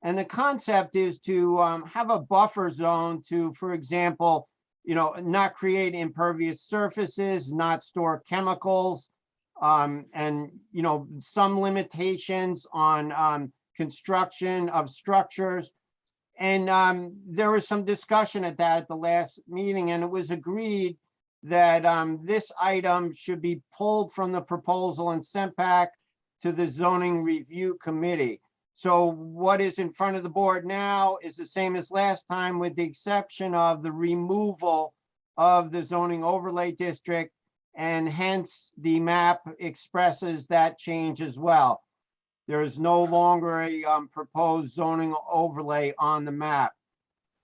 And the concept is to have a buffer zone to, for example, not create impervious surfaces, not store chemicals, and, some limitations on construction of structures. And there was some discussion at the last meeting, and it was agreed that this item should be pulled from the proposal and sent back to the zoning review committee. So what is in front of the board now is the same as last time, with the exception of the removal of the zoning overlay district, and hence the map expresses that change as well. There is no longer a proposed zoning overlay on the map.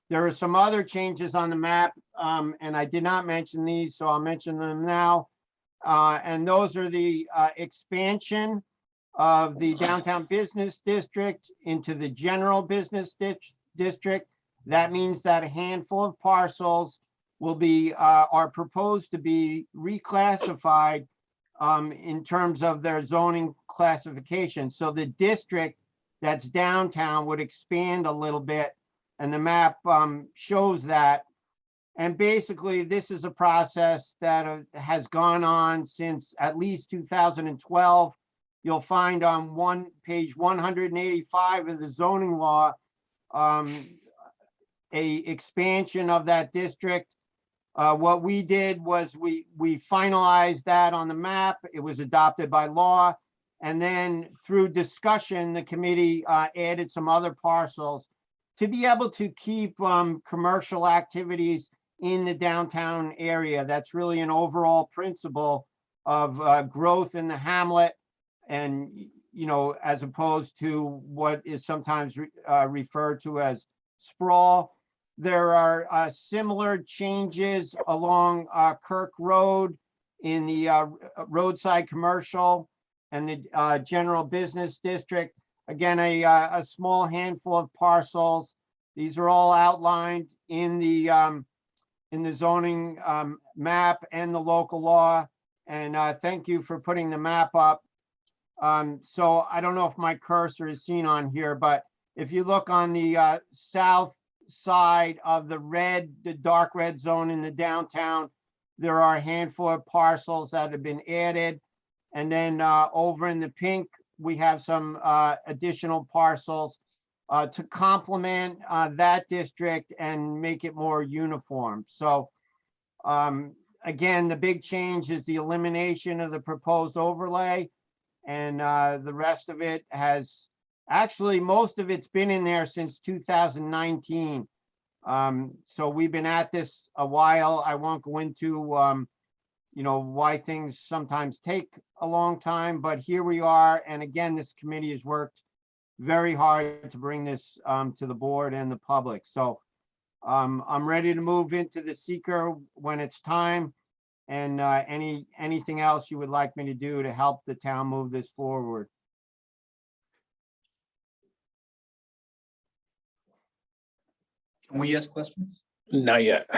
There are some other changes on the map, and I did not mention these, so I'll mention them now. And those are the expansion of the downtown business district into the general business district. That means that a handful of parcels will be are proposed to be reclassified in terms of their zoning classification. So the district that's downtown would expand a little bit, and the map shows that. And basically, this is a process that has gone on since at least 2012. You'll find on page 185 of the zoning law, a expansion of that district. What we did was we finalized that on the map. It was adopted by law. And then through discussion, the committee added some other parcels to be able to keep commercial activities in the downtown area. That's really an overall principle of growth in the hamlet, and, you know, as opposed to what is sometimes referred to as sprawl. There are similar changes along Kirk Road in the roadside commercial and the general business district. Again, a small handful of parcels. These are all outlined in the zoning map and the local law. And thank you for putting the map up. So I don't know if my cursor is seen on here, but if you look on the south side of the dark red zone in the downtown, there are a handful of parcels that have been added. And then over in the pink, we have some additional parcels to complement that district and make it more uniform. So again, the big change is the elimination of the proposed overlay, and the rest of it has, actually, most of it's been in there since 2019. So we've been at this a while. I won't go into you know, why things sometimes take a long time, but here we are. And again, this committee has worked very hard to bring this to the board and the public. So I'm ready to move into the seeker when it's time. And anything else you would like me to do to help the town move this forward? Can we ask questions? Not yet.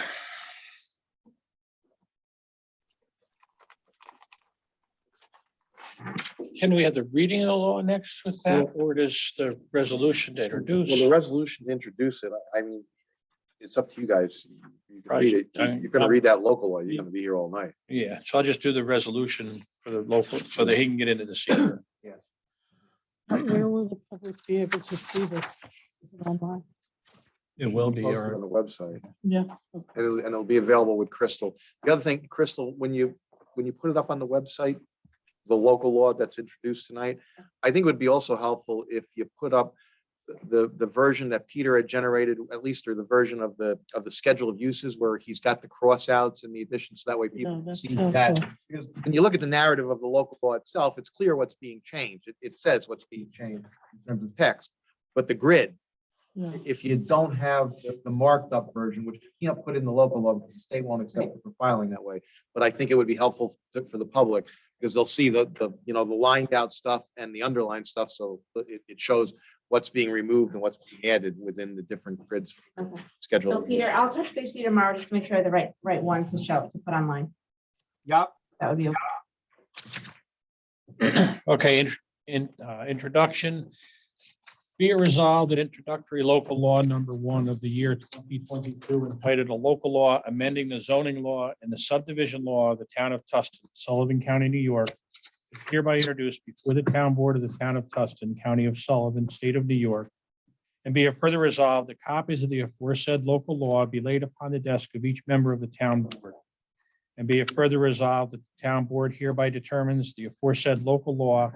Can we have the reading of the law next with that, or does the resolution to introduce? Well, the resolution to introduce it, I mean, it's up to you guys. You can read it. You're gonna read that local law. You're gonna be here all night. Yeah, so I'll just do the resolution for the local, so that he can get into the seeker. Where will the public be able to see this? Is it online? It will be, Posted or on the website, Yeah. and it'll be available with Crystal. The other thing, Crystal, when you put it up on the website, the local law that's introduced tonight, I think it would be also helpful if you put up the version that Peter had generated, at least, or the version of the schedule of uses where he's got the crossouts and the additions, so that way people can that's see that. helpful. Because when you look at the narrative of the local law itself, it's clear what's being changed. It says what's being changed in terms of text, but the grid, Yeah. if you don't have the marked up version, which you can't put in the local law, because the state won't accept it for filing that way. But I think it would be helpful for the public, because they'll see the you know, the lined out stuff and the underlined stuff. So it shows what's being removed and what's being added within the different grids Okay. So schedule. Peter, I'll touch base with you tomorrow just to make sure I have the right one to show, to put online. Yep. That would be okay. okay, introduction. Be it resolved that introductory local law number 1 of the year 2022, entitled a local law amending the zoning law and the subdivision law of the town of Tustin, Sullivan County, New York, is hereby introduced before the town board of the town of Tustin, County of Sullivan, State of New York. And be it further resolved that copies of the aforesaid local law be laid upon the desk of each member of the town board. And be it further resolved that the town board hereby determines the aforesaid local law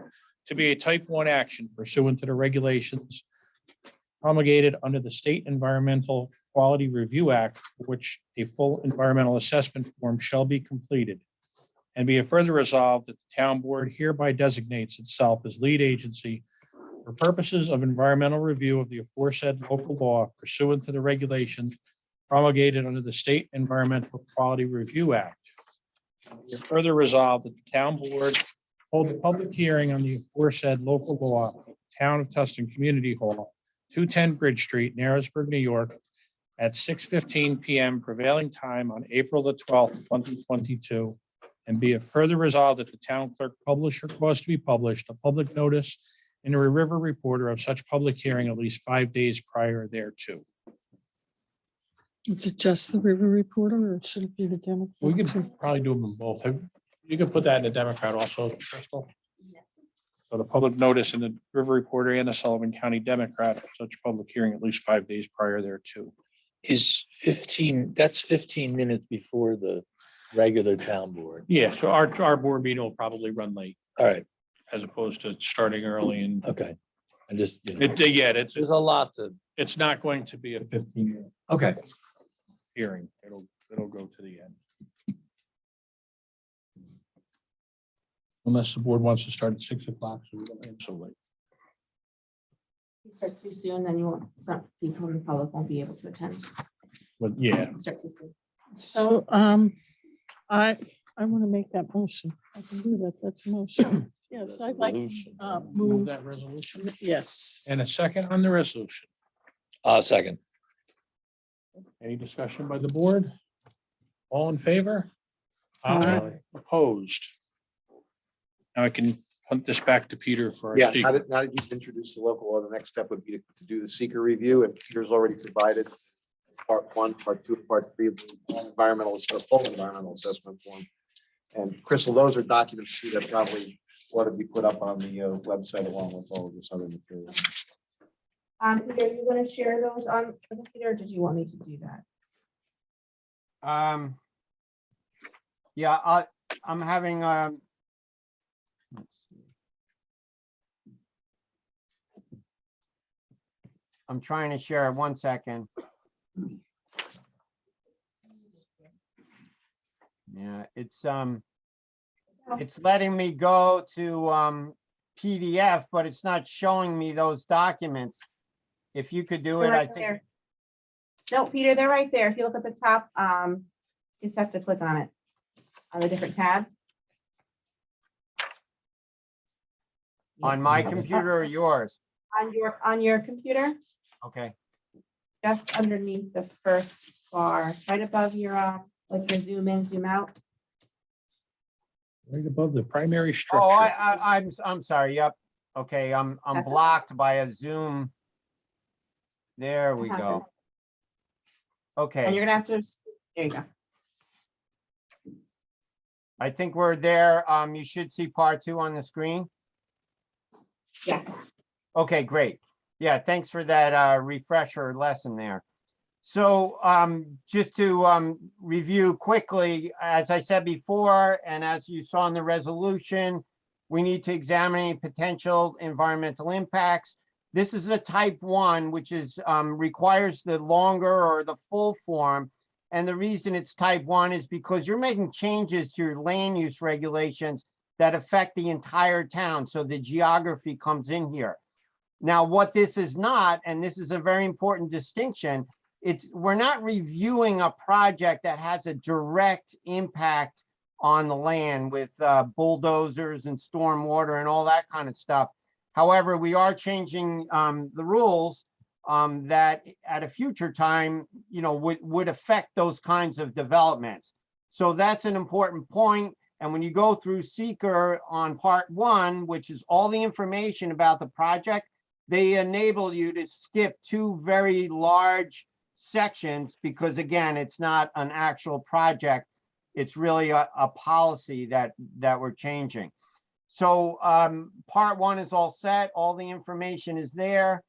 to be a type 1 action pursuant to the regulations promulgated under the State Environmental Quality Review Act, for which a full environmental assessment form shall be completed. And be it further resolved that the town board hereby designates itself as lead agency for purposes of environmental review of the aforesaid local law pursuant to the regulations promulgated under the State Environmental Quality Review Act. And be it further resolved that the town board hold a public hearing on the aforesaid local law, at the Town of Tustin Community Hall, 210 Bridge Street, Narrowsburg, New York, at 6:15 PM prevailing time on April the 12th, 2022. And be it further resolved that the town clerk publish or cause to be published a public notice in the River Reporter of such public hearing at least 5 days prior thereto. Is it just the River Reporter or should it be the Democrat? We too? could probably do them both. You could put that in the Democrat also, Crystal. So the public notice in the River Reporter and the Sullivan County Democrat, such public hearing at least 5 days prior there too. Is 15, that's 15 minutes before the regular town board. Yeah, so our board meeting will probably run late All right, as opposed to starting early and okay. I just, you know, it's there's a lot to, it's not going to be a 15-minute okay. hearing. It'll go to the end. Unless the board wants to start at 6 o'clock, so we don't end so late. If you start too soon, then you won't, some people in the public won't be able to attend. But yeah, Start too soon. So, I want to make that motion. I can do that. That's a motion. Yes, I'd like to Resolution. move move, that resolution yes. and a second on the resolution. Second. Any discussion by the board? All in favor? Aye. Opposed? Now I can punt this back to Peter for. our Yeah, secret. now that you've introduced the local law, the next step would be to do the seeker review, and Peter's already provided part 1, part 2, part 3 of the full environmental assessment form. And Crystal, those are documents too that probably ought to be put up on the website along with all of this other material. Peter, you want to share those on the computer, or did you want me to do that? Yeah, I'm having, let's see. I'm trying to share it. 1 second. Yeah, it's letting me go to PDF, but it's not showing me those documents. If you could do They're it, I right think. there. No, Peter, they're right there. If you look at the top, you just have to click on it, on the different tabs. On my computer or yours? On your computer, Okay. just underneath the first bar, right above your, like your zoom in, zoom out. Right above the primary Oh, structure. I'm sorry. Yep. Okay, I'm That's- blocked by a Zoom. There we That go. happens. And Okay, you're gonna have to, there you go. I think we're there. You should see part 2 on the screen. Yeah. Okay, great. Yeah, thanks for that refresher lesson there. So just to review quickly, as I said before, and as you saw in the resolution, we need to examine any potential environmental impacts. This is a type 1, which is requires the longer or the full form. And the reason it's type 1 is because you're making changes to your land use regulations that affect the entire town. So the geography comes in here. Now, what this is not, and this is a very important distinction, we're not reviewing a project that has a direct impact on the land with bulldozers and stormwater and all that kind of stuff. However, we are changing the rules that at a future time, would affect those kinds of developments. So that's an important point. And when you go through seeker on part 1, which is all the information about the project, they enable you to skip 2 very large sections because again, it's not an actual project. It's really a policy that we're changing. So part 1 is all set. All the information is there.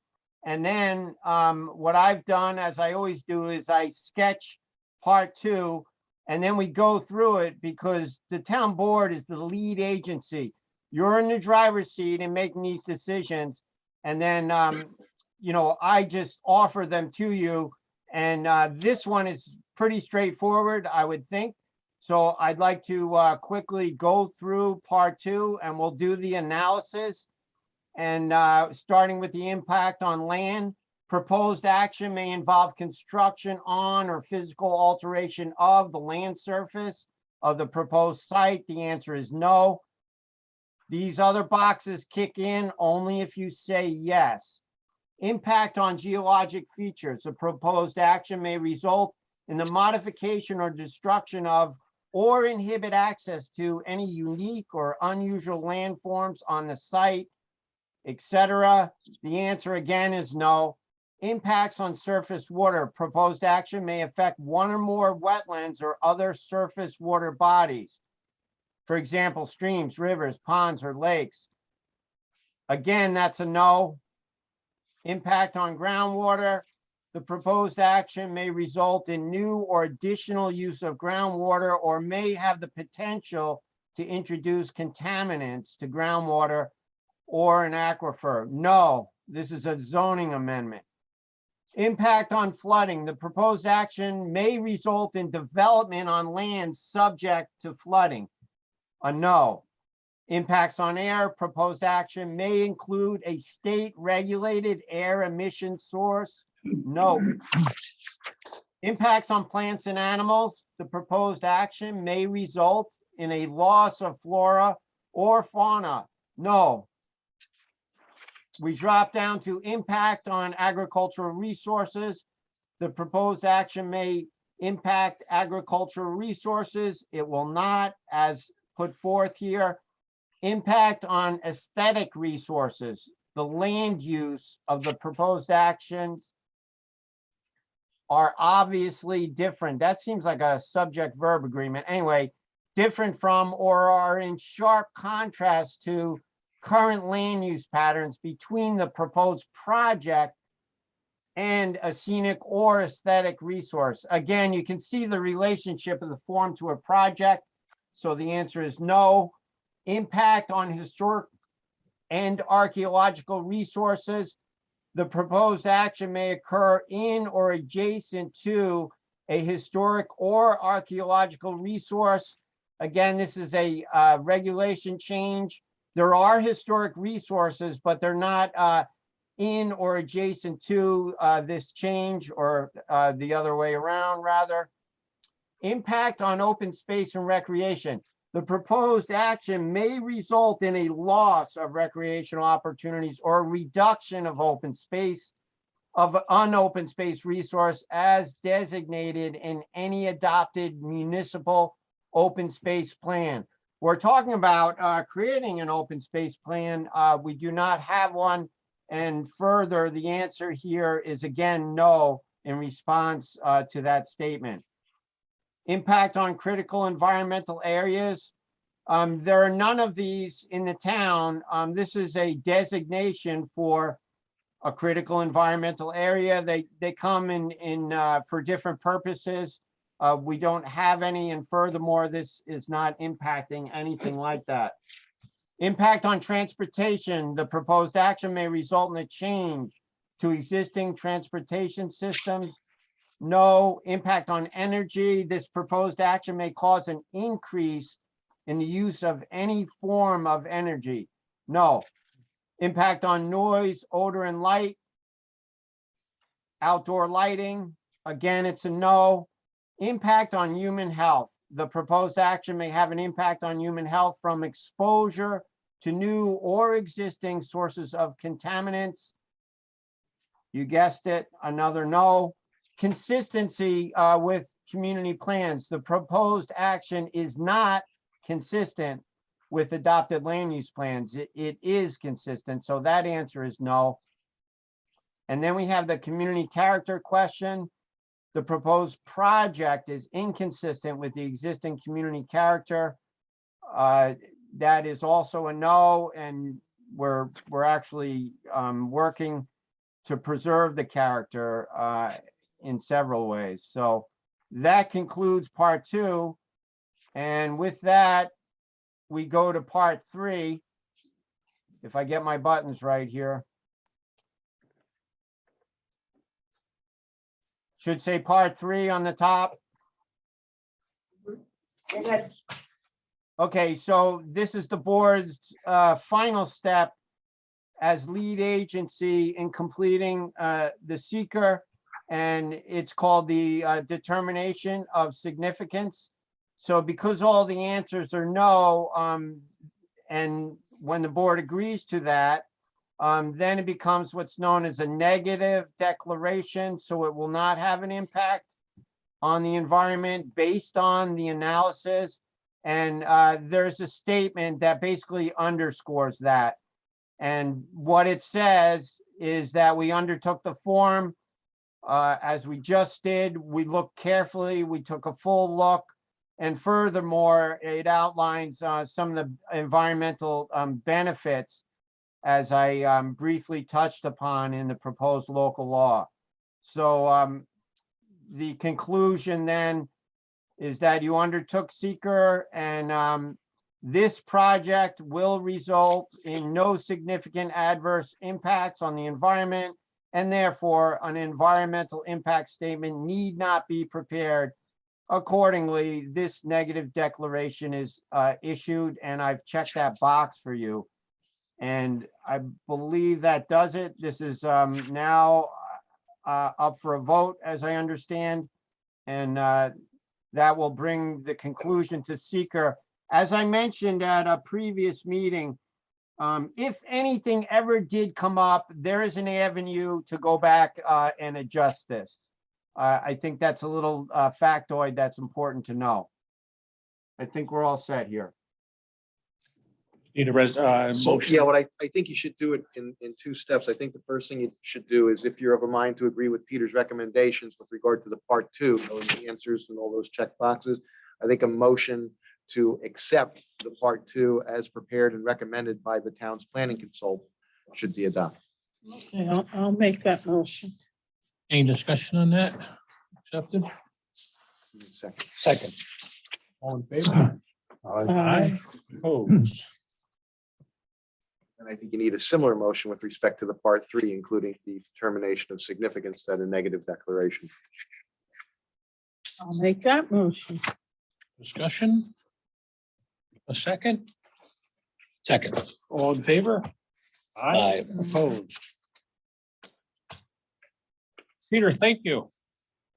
And then what I've done, as I always do, is I sketch part 2, and then we go through it because the town board is the lead agency. You're in the driver's seat in making these decisions. And then, I just offer them to you. And this one is pretty straightforward, I would think. So I'd like to quickly go through part 2 and we'll do the analysis. And starting with the impact on land, proposed action may involve construction on or physical alteration of the land surface of the proposed site. The answer is no. These other boxes kick in only if you say yes. Impact on geologic features. A proposed action may result in the modification or destruction of or inhibit access to any unique or unusual landforms on the site, etc. The answer again is no. Impacts on surface water. Proposed action may affect one or more wetlands or other surface water bodies. For example, streams, rivers, ponds, or lakes. Again, that's a no. Impact on groundwater. The proposed action may result in new or additional use of groundwater or may have the potential to introduce contaminants to groundwater or an aquifer. No, this is a zoning amendment. Impact on flooding. The proposed action may result in development on land subject to flooding. A no. Impacts on air. Proposed action may include a state-regulated air emission source. No. Impacts on plants and animals. The proposed action may result in a loss of flora or fauna. No. We drop down to impact on agricultural resources. The proposed action may impact agricultural resources. It will not, as put forth here. Impact on aesthetic resources. The land use of the proposed actions are obviously different. That seems like a subject-verb agreement. Anyway, different from or are in sharp contrast to current land use patterns between the proposed project and a scenic or aesthetic resource. Again, you can see the relationship of the form to a project. So the answer is no. Impact on historic and archaeological resources. The proposed action may occur in or adjacent to a historic or archaeological resource. Again, this is a regulation change. There are historic resources, but they're not in or adjacent to this change, or the other way around, rather. Impact on open space and recreation. The proposed action may result in a loss of recreational opportunities or a reduction of open space, of unopen space resource as designated in any adopted municipal open space plan. We're talking about creating an open space plan. We do not have one. And further, the answer here is again, no, in response to that statement. Impact on critical environmental areas. There are none of these in the town. This is a designation for a critical environmental area. They come in for different purposes. We don't have any, and furthermore, this is not impacting anything like that. Impact on transportation. The proposed action may result in a change to existing transportation systems. No. Impact on energy. This proposed action may cause an increase in the use of any form of energy. No. Impact on noise, odor, and light. Outdoor lighting. Again, it's a no. Impact on human health. The proposed action may have an impact on human health from exposure to new or existing sources of contaminants. You guessed it, another no. Consistency with community plans. The proposed action is not consistent with adopted land use plans. It is consistent, so that answer is no. And then we have the community character question. The proposed project is inconsistent with the existing community character. That is also a no, and we're actually working to preserve the character in several ways. So that concludes part 2. And with that, we go to part 3. If I get my buttons right here. Should say part 3 on the top. Okay, so this is the board's final step as lead agency in completing the seeker, and it's called the determination of significance. So because all the answers are no, and when the board agrees to that, then it becomes what's known as a negative declaration. So it will not have an impact on the environment based on the analysis. And there's a statement that basically underscores that. And what it says is that we undertook the form. As we just did, we looked carefully, we took a full look. And furthermore, it outlines some of the environmental benefits as I briefly touched upon in the proposed local law. So the conclusion then is that you undertook seeker and this project will result in no significant adverse impacts on the environment, and therefore an environmental impact statement need not be prepared. Accordingly, this negative declaration is issued, and I've checked that box for you. And I believe that does it. This is now up for a vote, as I understand. And that will bring the conclusion to seeker. As I mentioned at a previous meeting, if anything ever did come up, there is an avenue to go back and adjust this. I think that's a little factoid that's important to know. I think we're all set here. Need a So, motion. yeah, what I think you should do it in two steps. I think the first thing you should do is, if you're of a mind to agree with Peter's recommendations with regard to the part two, knowing the answers and all those check boxes, I think a motion to accept the part two as prepared and recommended by the town's planning consultant should be adopted. Okay, I'll make that motion. Any discussion on that? Accepted? Second. Second. All in favor? Aye. Opposed? And I think you need a similar motion with respect to the part three, including the determination of significance that a negative declaration. I'll make that motion. Discussion? A second? Second. All in favor? Aye. Opposed? Peter, thank you.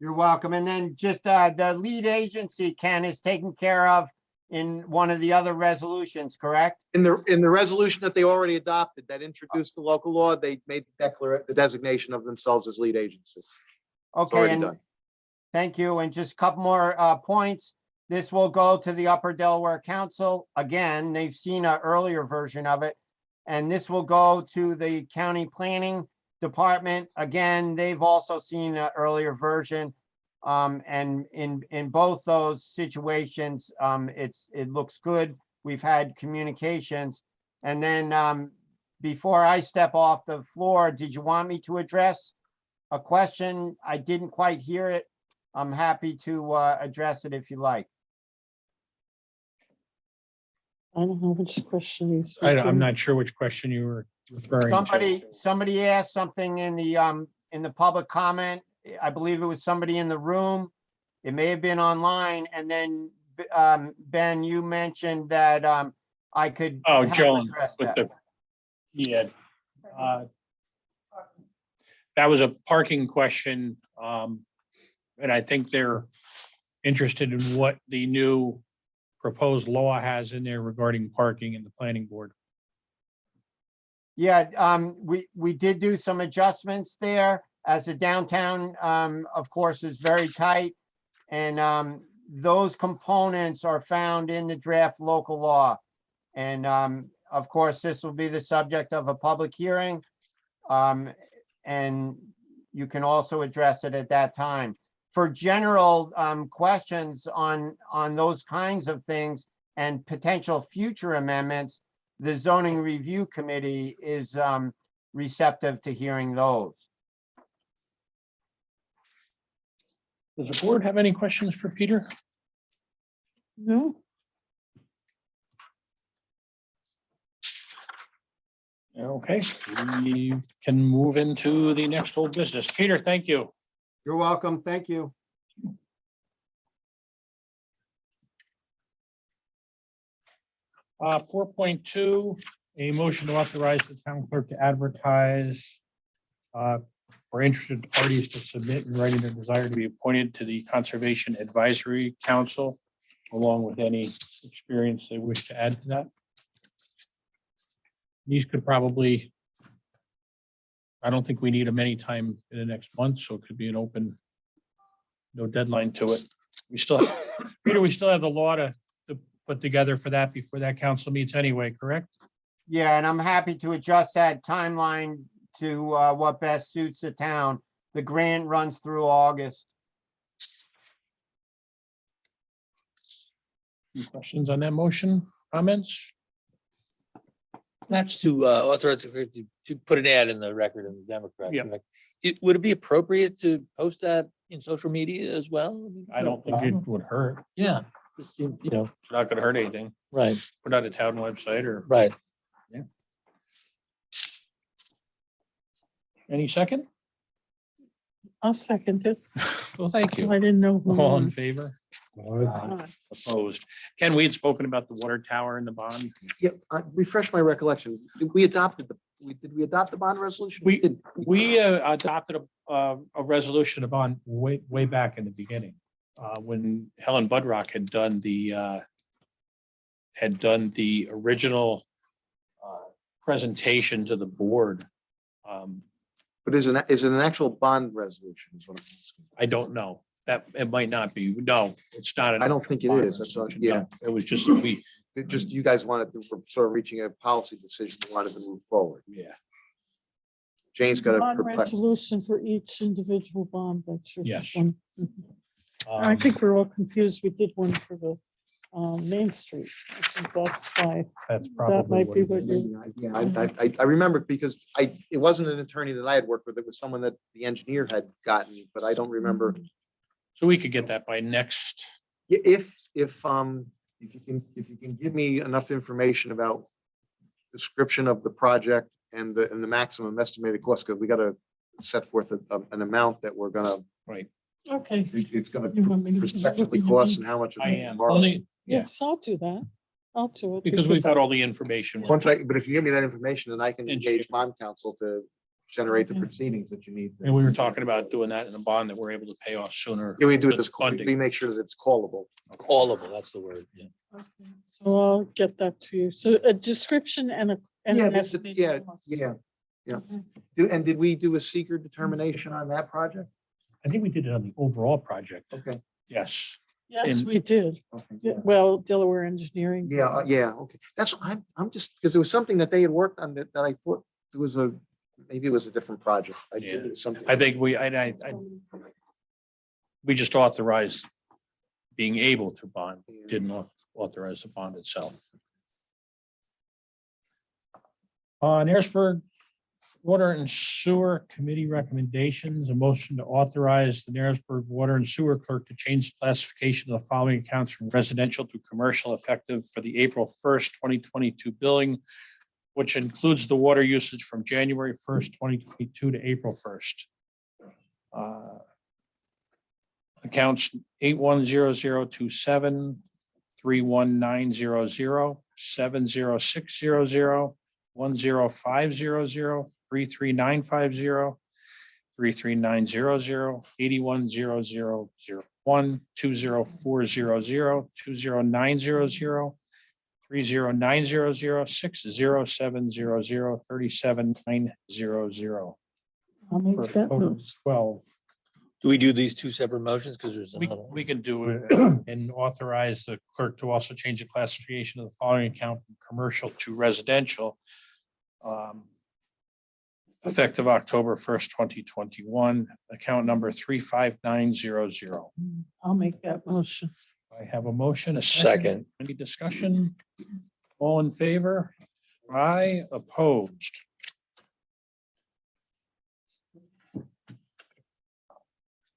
You're welcome. And then just the lead agency, Ken, is taken care of in one of the other resolutions, correct? In the resolution that they already adopted that introduced the local law, they made the designation of themselves as lead agency. Okay, already and done. thank you. And just a couple more points. This will go to the Upper Delaware Council. Again, they've seen an earlier version of it. And this will go to the County Planning Department. Again, they've also seen an earlier version. And in both those situations, it looks good. We've had communications. And then before I step off the floor, did you want me to address a question? I didn't quite hear it. I'm happy to address it if you like. I don't know which question he's. I'm not sure which question you were referring to. Somebody asked something in the public comment. I believe it was somebody in the room. It may have been online. And then Ben, you mentioned that I could. Oh, help Joan, address with that. the, yeah. That was a parking question. And I think they're interested in what the new proposed law has in there regarding parking in the planning board. Yeah, we did do some adjustments there, as the downtown, of course, is very tight. And those components are found in the draft local law. And of course, this will be the subject of a public hearing. And you can also address it at that time. For general questions on those kinds of things and potential future amendments, the zoning review committee is receptive to hearing those. Does the board have any questions for Peter? No, Okay, we can move into the next whole business. Peter, thank you. You're welcome. Thank you. 4.2, a motion to authorize the town clerk to advertise for interested parties to submit in writing their desire to be appointed to the Conservation Advisory Council, along with any experience they wish to add to that. These could probably, I don't think we need them anytime in the next month, so it could be an open, no deadline to it. We still, Peter, we still have the law to put together for that before that council meets anyway, correct? Yeah, and I'm happy to adjust that timeline to what best suits the town. The grant runs through August. Any questions on that motion? Comments? That's to authorize the clerk to put an ad in the record in the Democrat. Yeah. correct? Would it be appropriate to post that in social media as well? I don't think it would hurt. Yeah, just seems, It's not gonna hurt anything. right, Put out a town website or right. any second? I'll second it. Well, thank you. I didn't know. who All in won. favor? Aye. Opposed? Ken, we had spoken about the water tower and the bond. Yeah, refresh my recollection. Did we adopt the bond resolution? We- did. We adopted a resolution of bond way back in the beginning, when Helen Budrock had done the original presentation to the board. But is it an actual bond resolution? Is what I'm asking. I don't know. That, it might not be. No, it's not. an I don't think it bond is. That's what, resolution. yeah. No, it was just, we, Just you guys wanted to, we're sort of reaching a policy decision, we wanted to move forward. yeah, Jane's got a Bond perplex. resolution for each individual bond. That's your Yes. one. I um, think we're all confused. We did one for the Main Street. I think that's why. that's That probably might be what what it is. you. Yeah, I remember because it wasn't an attorney that I had worked with, it was someone that the engineer had gotten, but I don't remember. So we could get that by next. If you can give me enough information about description of the project and the maximum estimated cost, because we gotta set forth an amount that we're gonna, Right. Okay. it's gonna You want me to- prospectively cost and how much. it's I gonna am borrow. only, yeah, Yes, I'll do that. I'll do it. because we've got all the information. But if you give me that information, then I can Engineer. engage bond counsel to generate the Okay. proceedings that you need. And we were talking about doing that in a bond that we're able to pay off sooner. Yeah, we do with this, funding. we make sure that it's callable. Callable, that's the word. Yeah. Okay, so I'll get that to you. So a description and an Yeah, estimated cost. yeah. Okay. And did we do a seeker determination on that project? I think we did it on the overall project. Okay. Yes. Yes, And- we did. Okay. Well, Delaware Engineering. Yeah, okay. That's, I'm just, because it was something that they had worked on that I thought it was maybe it was a different project. I think it was something. I think we just authorized being able to bond, didn't authorize the bond itself. On Harrisburg Water and Sewer Committee recommendations, a motion to authorize the Harrisburg Water and Sewer Clerk to change the classification of the following accounts from residential to commercial effective for the April 1st, 2022 billing, which includes the water usage from January 1st, 2022 to April 1st. Accounts 810027, 31900, 70600, 10500, 33950, 33900, 810001, 20400, 20900, 30900, 60700, 37900. I'll make For a that total move. of 12. Do we do these two separate motions? Because there's We, another one. we can do it and authorize the clerk to also change the classification of the following account from commercial to residential. Effective October 1st, 2021, account number 35900. I'll make that motion. I have a motion, a second. Second. Any discussion? All in favor? Aye, opposed.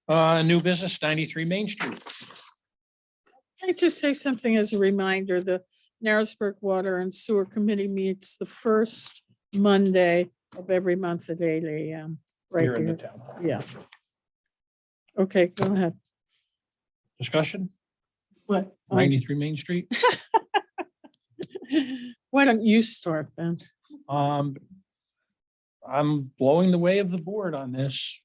New business, 93 Main Street. Can I just say something as a reminder? The Narrowsburg Water and Sewer Committee meets the first Monday of every month at 8 a.m. Right Here in the here. town. Yeah. Okay, go ahead. Discussion, What? 93 Main Street. Why don't you start then? I'm blowing the way of the board on this.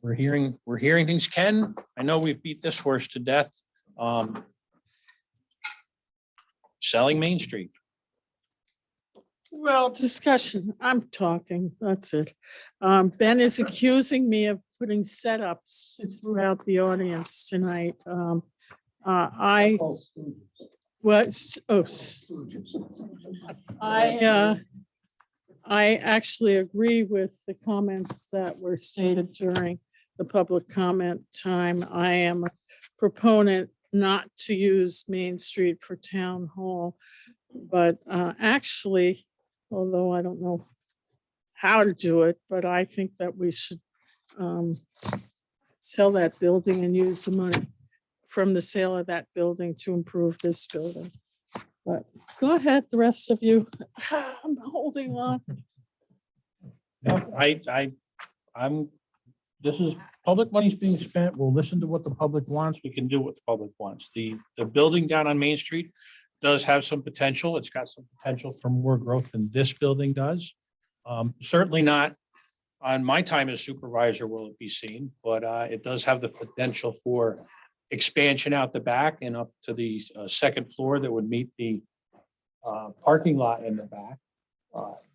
We're hearing things. Ken, I know we've beat this horse to death. Selling Main Street. Well, discussion. I'm talking. That's it. Ben is accusing me of putting setups throughout the audience tonight. I was, I actually agree with the comments that were stated during the public comment time. I am a proponent not to use Main Street for town hall. But actually, although I don't know how to do it, but I think that we should sell that building and use the money from the sale of that building to improve this building. But go ahead, the rest of you. I'm holding on. No, I'm, this is, public money's being spent. We'll listen to what the public wants. We can do what the public wants. The building down on Main Street does have some potential. It's got some potential for more growth than this building does. Certainly not on my time as supervisor will it be seen, but it does have the potential for expansion out the back and up to the second floor that would meet the parking lot in the back,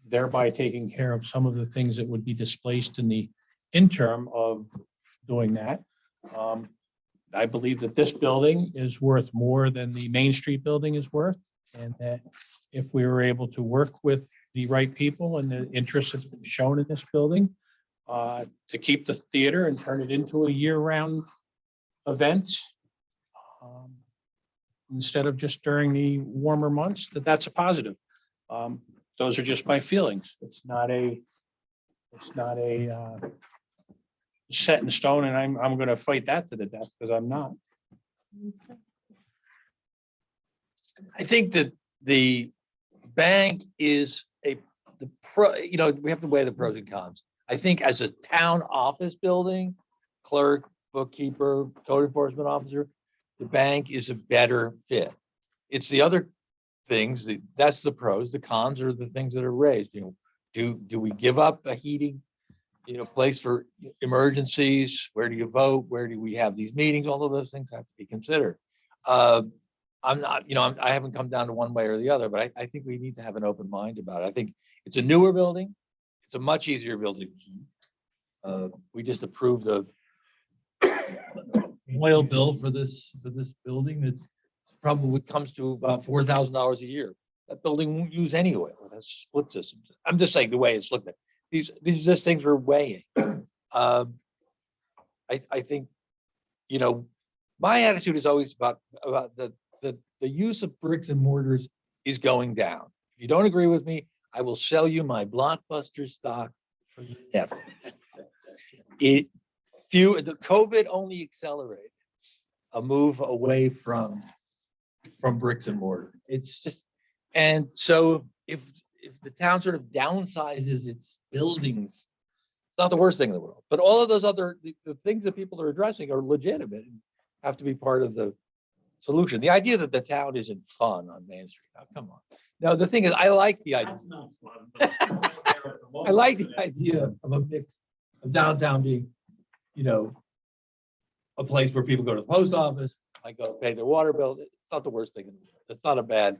thereby taking care of some of the things that would be displaced in the interim of doing that. I believe that this building is worth more than the Main Street building is worth. And that if we were able to work with the right people and the interest that's been shown in this building, to keep the theater and turn it into a year-round event, instead of just during the warmer months, that's a positive. Those are just my feelings. It's not a set in stone, and I'm going to fight that to the death because I'm not. I think that the bank is we have to weigh the pros and cons. I think as a town office building, clerk, bookkeeper, code enforcement officer, the bank is a better fit. It's the other things, that's the pros. The cons are the things that are raised. Do we give up a heating, place for emergencies? Where do you vote? Where do we have these meetings? All of those things have to be considered. I'm not, I haven't come down to one way or the other, but I think we need to have an open mind about it. I think it's a newer building. It's a much easier building. We just approved of oil bill for this building that probably comes to about $4,000 a year. That building won't use any oil. It has split systems. I'm just saying the way it's looked at. These are just things we're weighing. I think, my attitude is always about the use of bricks and mortars is going down. If you don't agree with me, I will sell you my Blockbuster stock for never. The COVID only accelerated a move away from bricks and mortar. It's just, and so if the town sort of downsizes its buildings, it's not the worst thing in the world. But all of those other the things that people are addressing are legitimate and have to be part of the solution. The idea that the town isn't fun on Main Street. Oh, come on. No, the thing is, I like the idea. I like the idea of a mix of downtown being, a place where people go to the post office, I go pay their water bill. It's not the worst thing in the world. It's not a bad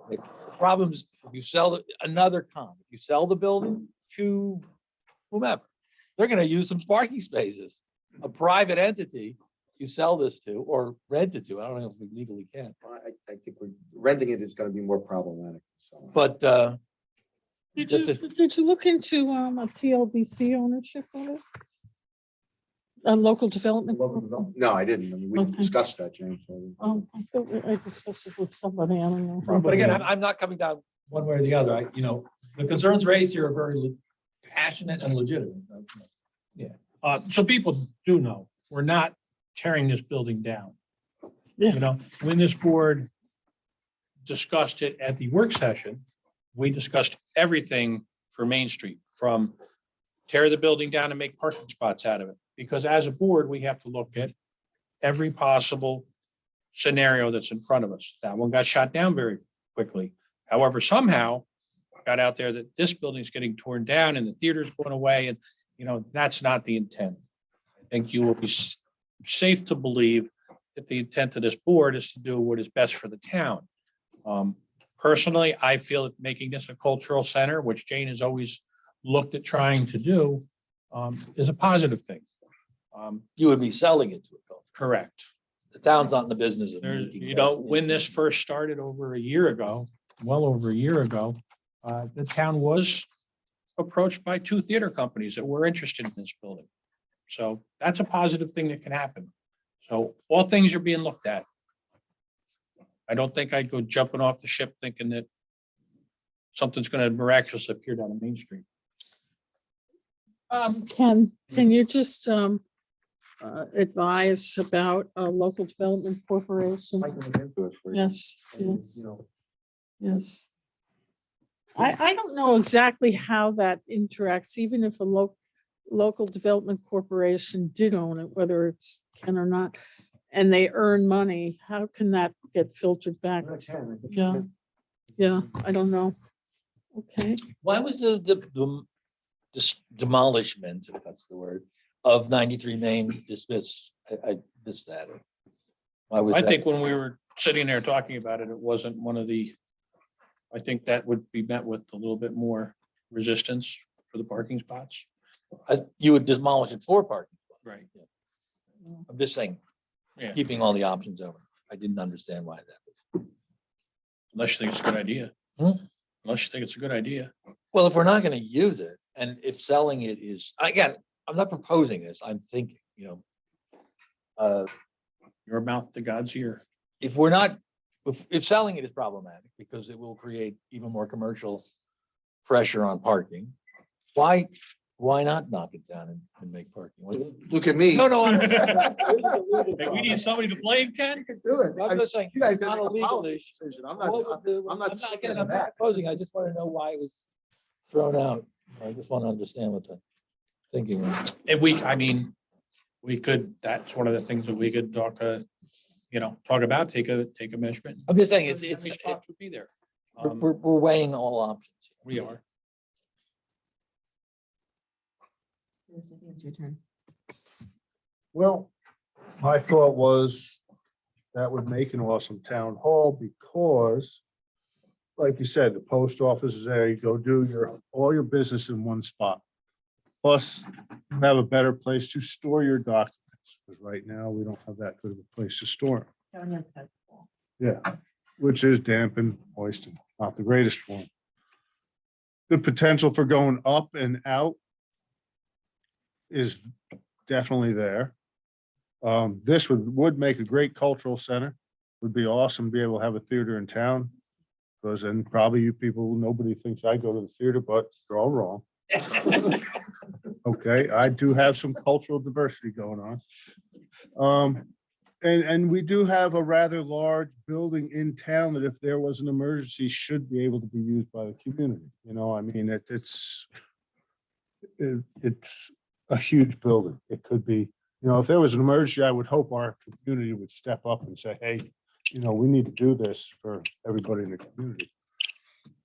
thing. The problems, if you sell another con, if you sell the building to whomever, they're going to use some parking spaces. A private entity you sell this to or rent it to. I don't know if we legally can. I think renting it is going to be more problematic. So. But Did you look into a TLDC ownership of it? A local development? No, I didn't. I mean, we discussed that, James. Oh, I thought I discussed it with somebody. I don't know. But again, I'm not coming down one way or the other. The concerns raised here are very passionate and legitimate. Yeah. So people do know, we're not tearing this building down. Yeah. When this board discussed it at the work session, we discussed everything for Main Street, from tear the building down and make parking spots out of it. Because as a board, we have to look at every possible scenario that's in front of us. That one got shot down very quickly. However, somehow got out there that this building is getting torn down and the theater's going away. And, that's not the intent. I think you will be safe to believe that the intent of this board is to do what is best for the town. Personally, I feel that making this a cultural center, which Jane has always looked at trying to do, is a positive thing. You would be selling it to a culture. Correct. The town's not in the business of when this first started well over a year ago, the town was approached by 2 theater companies that were interested in this building. So that's a positive thing that can happen. So all things are being looked at. I don't think I'd go jumping off the ship thinking that something's gonna miraculously appear down on Main Street. Ken, can you just advise about a local development corporation? I can look into it for you. Yes, And, yes, you know, yes. I don't know exactly how that interacts, even if a local development corporation did own it, whether it's Ken or not, and they earn money, how can that get filtered back? Yeah, yeah, I don't know. Okay, Why was the this demolishment, if that's the word, of 93 Main dismissed? I missed that. Why was I that? think when we were sitting there talking about it, it wasn't one of the, I think that would be met with a little bit more resistance for the parking spots. You would demolish it for parking. Right. I'm just saying, Yeah, keeping all the options open. I didn't understand why that was. unless you think it's a good idea. Hmm? Unless you think it's a good idea. Well, if we're not going to use it, and if selling it is, again, I'm not proposing this, I'm thinking, Your mouth to God's ear. if we're not, if selling it is problematic because it will create even more commercial pressure on parking, why not knock it down and make parking? Look at me. No, no. Hey, we need somebody to blame, Ken? Do it. I'm just saying, You guys it's not gotta a make a legal policy issue. decision. I'm What not, would the- I'm not again, saying I'm not that. opposing, I just want to know why it was thrown out. I just want to understand what the thinking was. And I mean, we could, that's one of the things that we could talk, talk about, take a measurement. I'm just saying, How many spots would be there? we're weighing all options. We are. It's your turn. Well, my thought was that would make an awesome town hall because, like you said, the post office is there. You go do all your business in one spot. Plus, you have a better place to store your documents, because right now we don't have that good of a place to store them. Yeah, which is damp and moist and not the greatest one. The potential for going up and out is definitely there. This would make a great cultural center. Would be awesome to be able to have a theater in town. Because then probably you people, nobody thinks I go to the theater, but you're all wrong. Okay, I do have some cultural diversity going on. And we do have a rather large building in town that if there was an emergency, should be able to be used by the community. I mean, it's a huge building. It could be, if there was an emergency, I would hope our community would step up and say, hey, we need to do this for everybody in the community.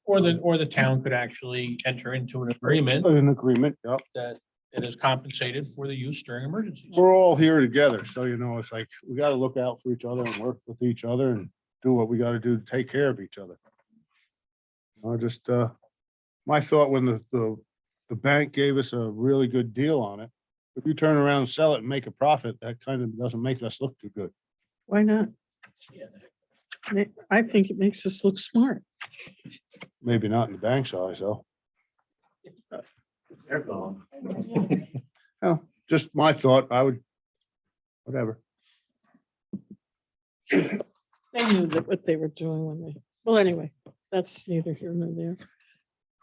Or the town could actually enter into an agreement An agreement, yep. that it is compensated for the use during emergencies. We're all here together, so it's like, we gotta look out for each other and work with each other and do what we gotta do to take care of each other. My thought when the bank gave us a really good deal on it, if you turn around and sell it and make a profit, that kind of doesn't make us look too good. why not? I think it makes us look smart. Maybe not in the bank's eyes, though. They're gone. Well, just my thought, whatever. They knew that what they were doing well, anyway, that's neither here nor there.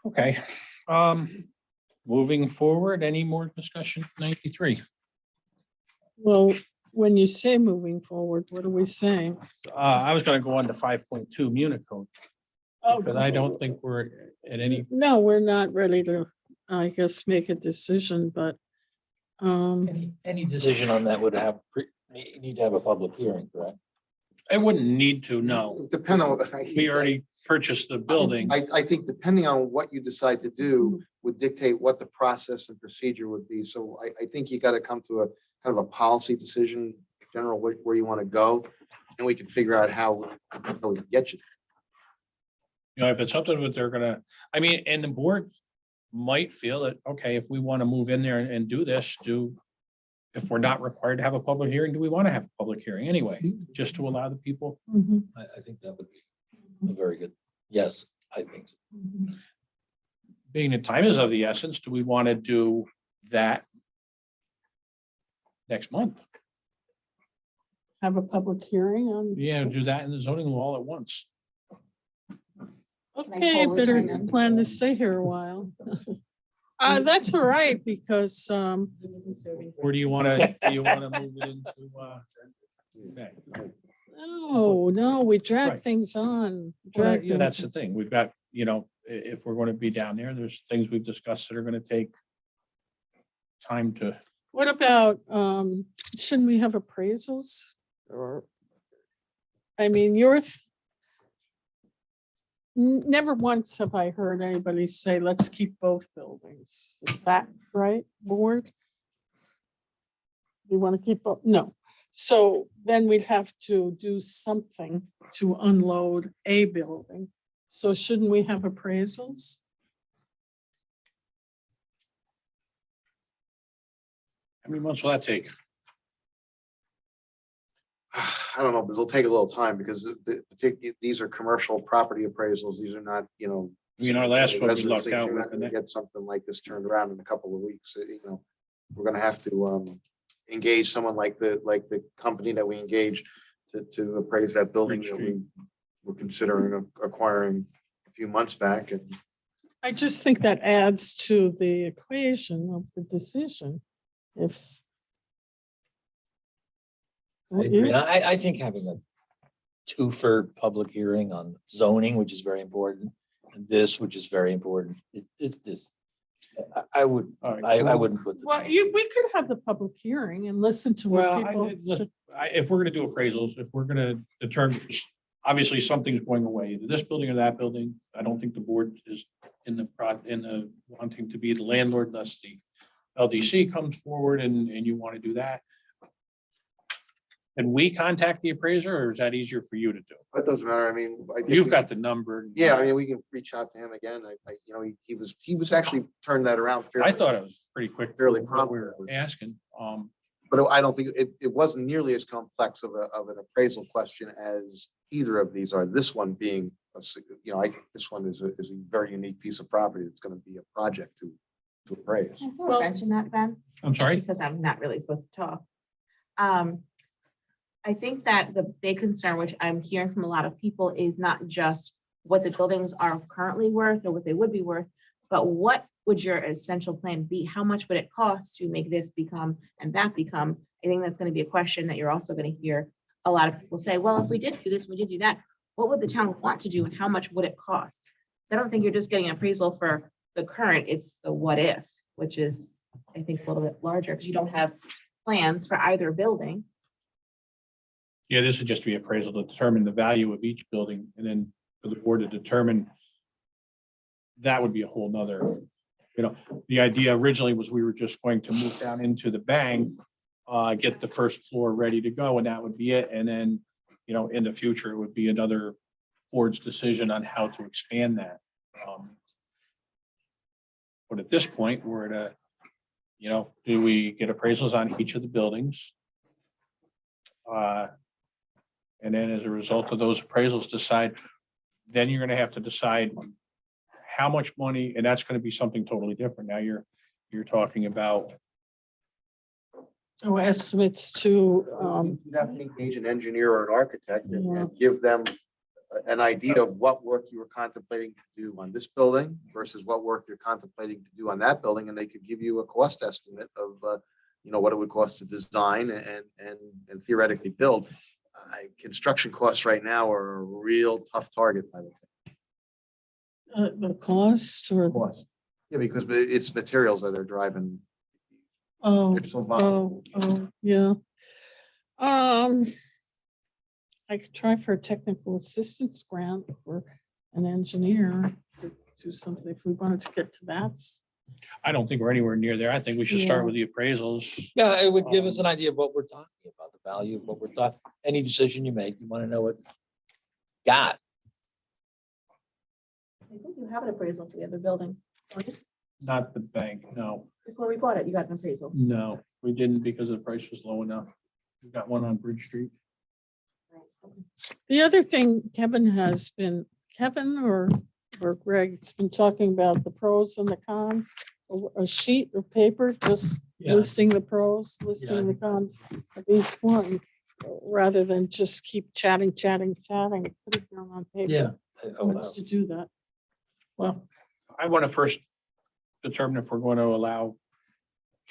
Okay, moving forward, any more discussion? 93. Well, when you say moving forward, what are we saying? I was gonna go on to 5.2 Munich code, but I don't think we're at any, No, we're not ready to, I guess, make a decision, but Any decision on that would need to have a public hearing, correct? I wouldn't need to, no. Depending on. We already purchased the building. I think depending on what you decide to do would dictate what the process and procedure would be. So I think you got to come to a kind of a policy decision, general, where you want to go. And we can figure out how we can get you. If it's something that they're gonna, and the board might feel that, okay, if we want to move in there and do this, if we're not required to have a public hearing, do we want to have a public hearing anyway? Just to allow the people. I think that would be a very good, yes, I think so. being the time is of the essence, do we want to do that next month? Have a public hearing on. Yeah, do that in the zoning law all at once. Okay, totally better fine then. plan to stay here a while. That's all right, because, Or do you want to, move it into, okay. no, we drag Right. things on. Well, drag yeah, that's things the thing. We've got, if we're going to be down there, there's things we've discussed that are going to take time to. What about, shouldn't we have appraisals? Or, I mean, never once have I heard anybody say, let's keep both buildings. Is that right, board? You want to keep, no. So then we'd have to do something to unload a building. So shouldn't we have appraisals? How many months will that take? I don't know, but it'll take a little time because these are commercial property appraisals. These are not, I mean, our last one we residence lucked things. out You're with. not gonna get something like this turned around in a couple of weeks. We're gonna have to engage someone like the company that we engaged to appraise that building Bridge that Street. we were considering acquiring a few months back. And I just think that adds to the equation of the decision. If. I agree. And I think having a two-fer public hearing on zoning, which is very important, and this, which is very important, is this. I would, All right, I well, wouldn't put. Well, we could have the public hearing and listen to what Well, people. if we're going to do appraisals, if we're going to determine, obviously something's going away, either this building or that building. I don't think the board is in the wanting to be the landlord unless the LDC comes forward and you want to do that. Can we contact the appraiser or is that easier for you to do? it doesn't matter. I mean, I think You've got the number. Yeah, I mean, we can reach out to him again. He was actually turned that around fairly. I thought it was pretty quick. Fairly for what prompt. we were asking. But I don't think it wasn't nearly as complex of an appraisal question as either of these are. This one being, I think this one is a very unique piece of property. It's going to be a project to appraise. Can I mention that, Ben? I'm sorry. Because I'm not really supposed to talk. I think that the big concern, which I'm hearing from a lot of people, is not just what the buildings are currently worth or what they would be worth, but what would your essential plan be? How much would it cost to make this become and that become? I think that's going to be a question that you're also going to hear a lot of people say, well, if we did do this, we did do that, what would the town want to do and how much would it cost? So I don't think you're just getting an appraisal for the current, it's the what if, which is, I think, a little bit larger because you don't have plans for either building. Yeah, this would just be appraisal to determine the value of each building and then for the board to determine. That would be a whole nother, the idea originally was we were just going to move down into the bank, get the first floor ready to go and that would be it. And then, in the future, it would be another board's decision on how to expand that. But at this point, we're at a, do we get appraisals on each of the buildings? And then as a result of those appraisals then you're gonna have to decide how much money, and that's gonna be something totally different. Now you're talking about, Estimates to, You'd have to engage an engineer or an architect and Yeah. give them an idea of what work you were contemplating to do on this building versus what work you're contemplating to do on that building, and they could give you a cost estimate of, what it would cost to design and theoretically build. Construction costs right now are a real tough target by the way. the cost or, Yeah, because it's materials that are driving. oh, It's so volatile. yeah. I could try for a technical assistance grant for an engineer to do something if we wanted to get to that. I don't think we're anywhere near there. I think we should start Yeah. with the appraisals. Yeah, it would give us an idea of what we're talking about, the value of what we're talking, any decision you make, you want to know what got. I think you have an appraisal for the other building. Not the bank, no. Before we bought it, you got an appraisal. No, we didn't because the price was low enough. We got one on Bridge Street. The other thing Kevin or or Greg's been talking about the pros and the cons, a sheet of paper, just Yeah. listing the pros, listing the cons of each one, rather than just keep chatting. Put it down on paper. Yeah. Oh, Wants to do that. Well, I want to first determine if we're going to allow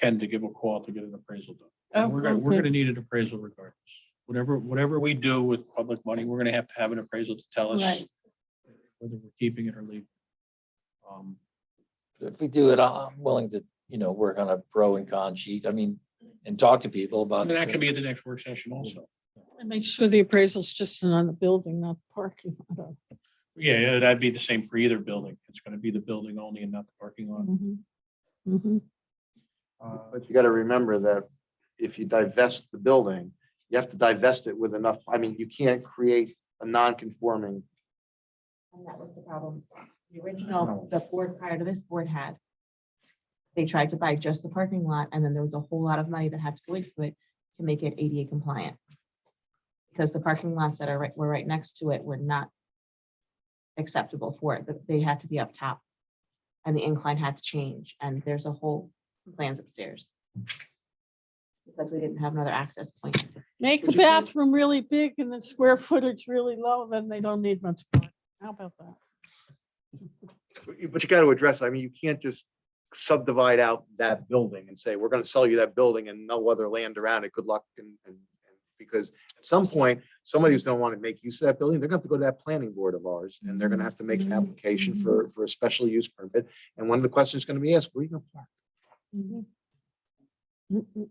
Ken to give a call to get an appraisal done. Oh, We're okay. gonna need an appraisal regardless. Whatever we do with public money, we're gonna have an appraisal to tell us Right. whether we're keeping it or leaving. If we do it, I'm willing to, work on a pro and con sheet. I mean, and talk to people about. And that can be at the next work session also. And make sure the appraisal's just on the building, not the parking lot. Yeah, that'd be the same for either building. It's gonna be the building only and not the parking lot. Mhm. But you gotta remember that if you divest the building, you have to divest it with enough, I mean, you can't create a non-conforming. And that was the problem. The original, the board prior to this board had. They tried to buy just the parking lot, and then there was a whole lot of money that had to go into it to make it ADA compliant. Because the parking lots that were right next to it were not acceptable for it, but they had to be up top. And the incline had to change, and there's a whole plans upstairs. Because we didn't have another access point. Make the bathroom really big and the square footage really low, then they don't need much parking. How about that? But you gotta address, it. I mean, you can't just subdivide out that building and say, we're gonna sell you that building and no other land around it. Good luck. And because at some point, somebody who's gonna want to make use of that building, they're gonna have to go to that planning board of ours and they're gonna have to make an application for a special use permit. And one of the questions gonna be asked, where are you gonna park?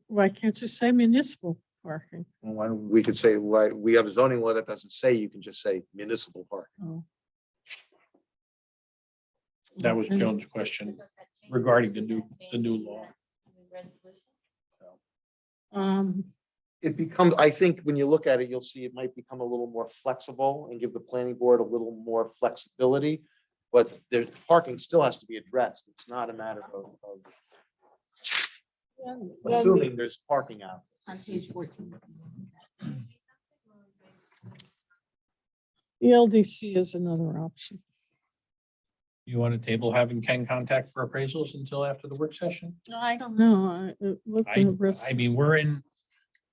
Why can't you say municipal parking? Well, why don't we could say, why, we have a zoning law that doesn't say you can just say municipal park. Oh. That was Joan's question regarding the new law. It becomes, I think, when you look at it, you'll see it might become a little more flexible and give the planning board a little more flexibility. But the parking still has to be addressed. It's not a matter of assuming there's parking out. On page 14. The LDC is another option. You want to table having Ken contact for appraisals until after the work session? I don't know. I mean, we're in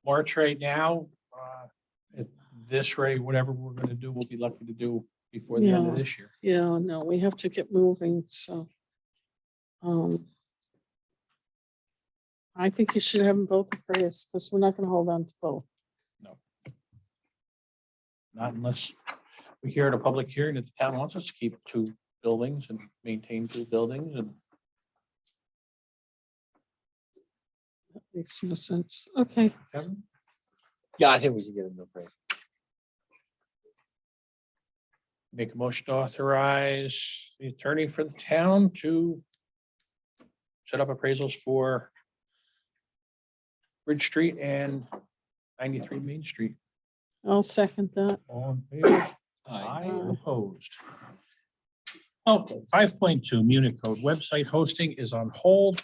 March right now. At this rate, whatever we're gonna do, we'll be lucky to do before the end of Yeah. this year. Yeah, no, we have to get moving, so. I think you should have them both appraised, because we're not gonna hold on to both. Not unless we hear at a public hearing that the town wants us to keep two buildings and maintain two buildings and That makes no sense. Okay, Kevin, Yeah, I think we should get a appraisal. make a motion to authorize the attorney for the town to set up appraisals for Bridge Street and 93 Main Street. I'll second that. All in favor? Aye, opposed. Okay, 5.2 Munich Code website hosting is on hold.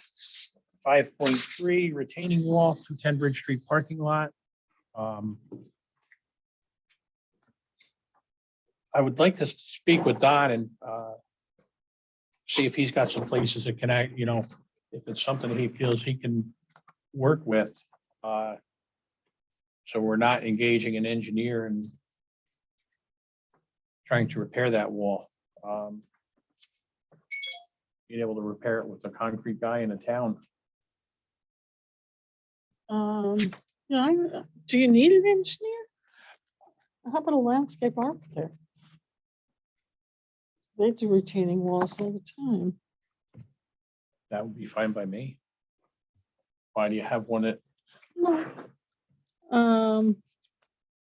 5.3 retaining wall, 210 Bridge Street parking lot. I would like to speak with Don and see if he's got some places that can act, if it's something that he feels he can work with. So we're not engaging an engineer and trying to repair that wall. Being able to repair it with a concrete guy in a town. Yeah, do you need an engineer? How about a landscape architect? They do retaining walls all the time. That would be fine by me. Why do you have one that, No.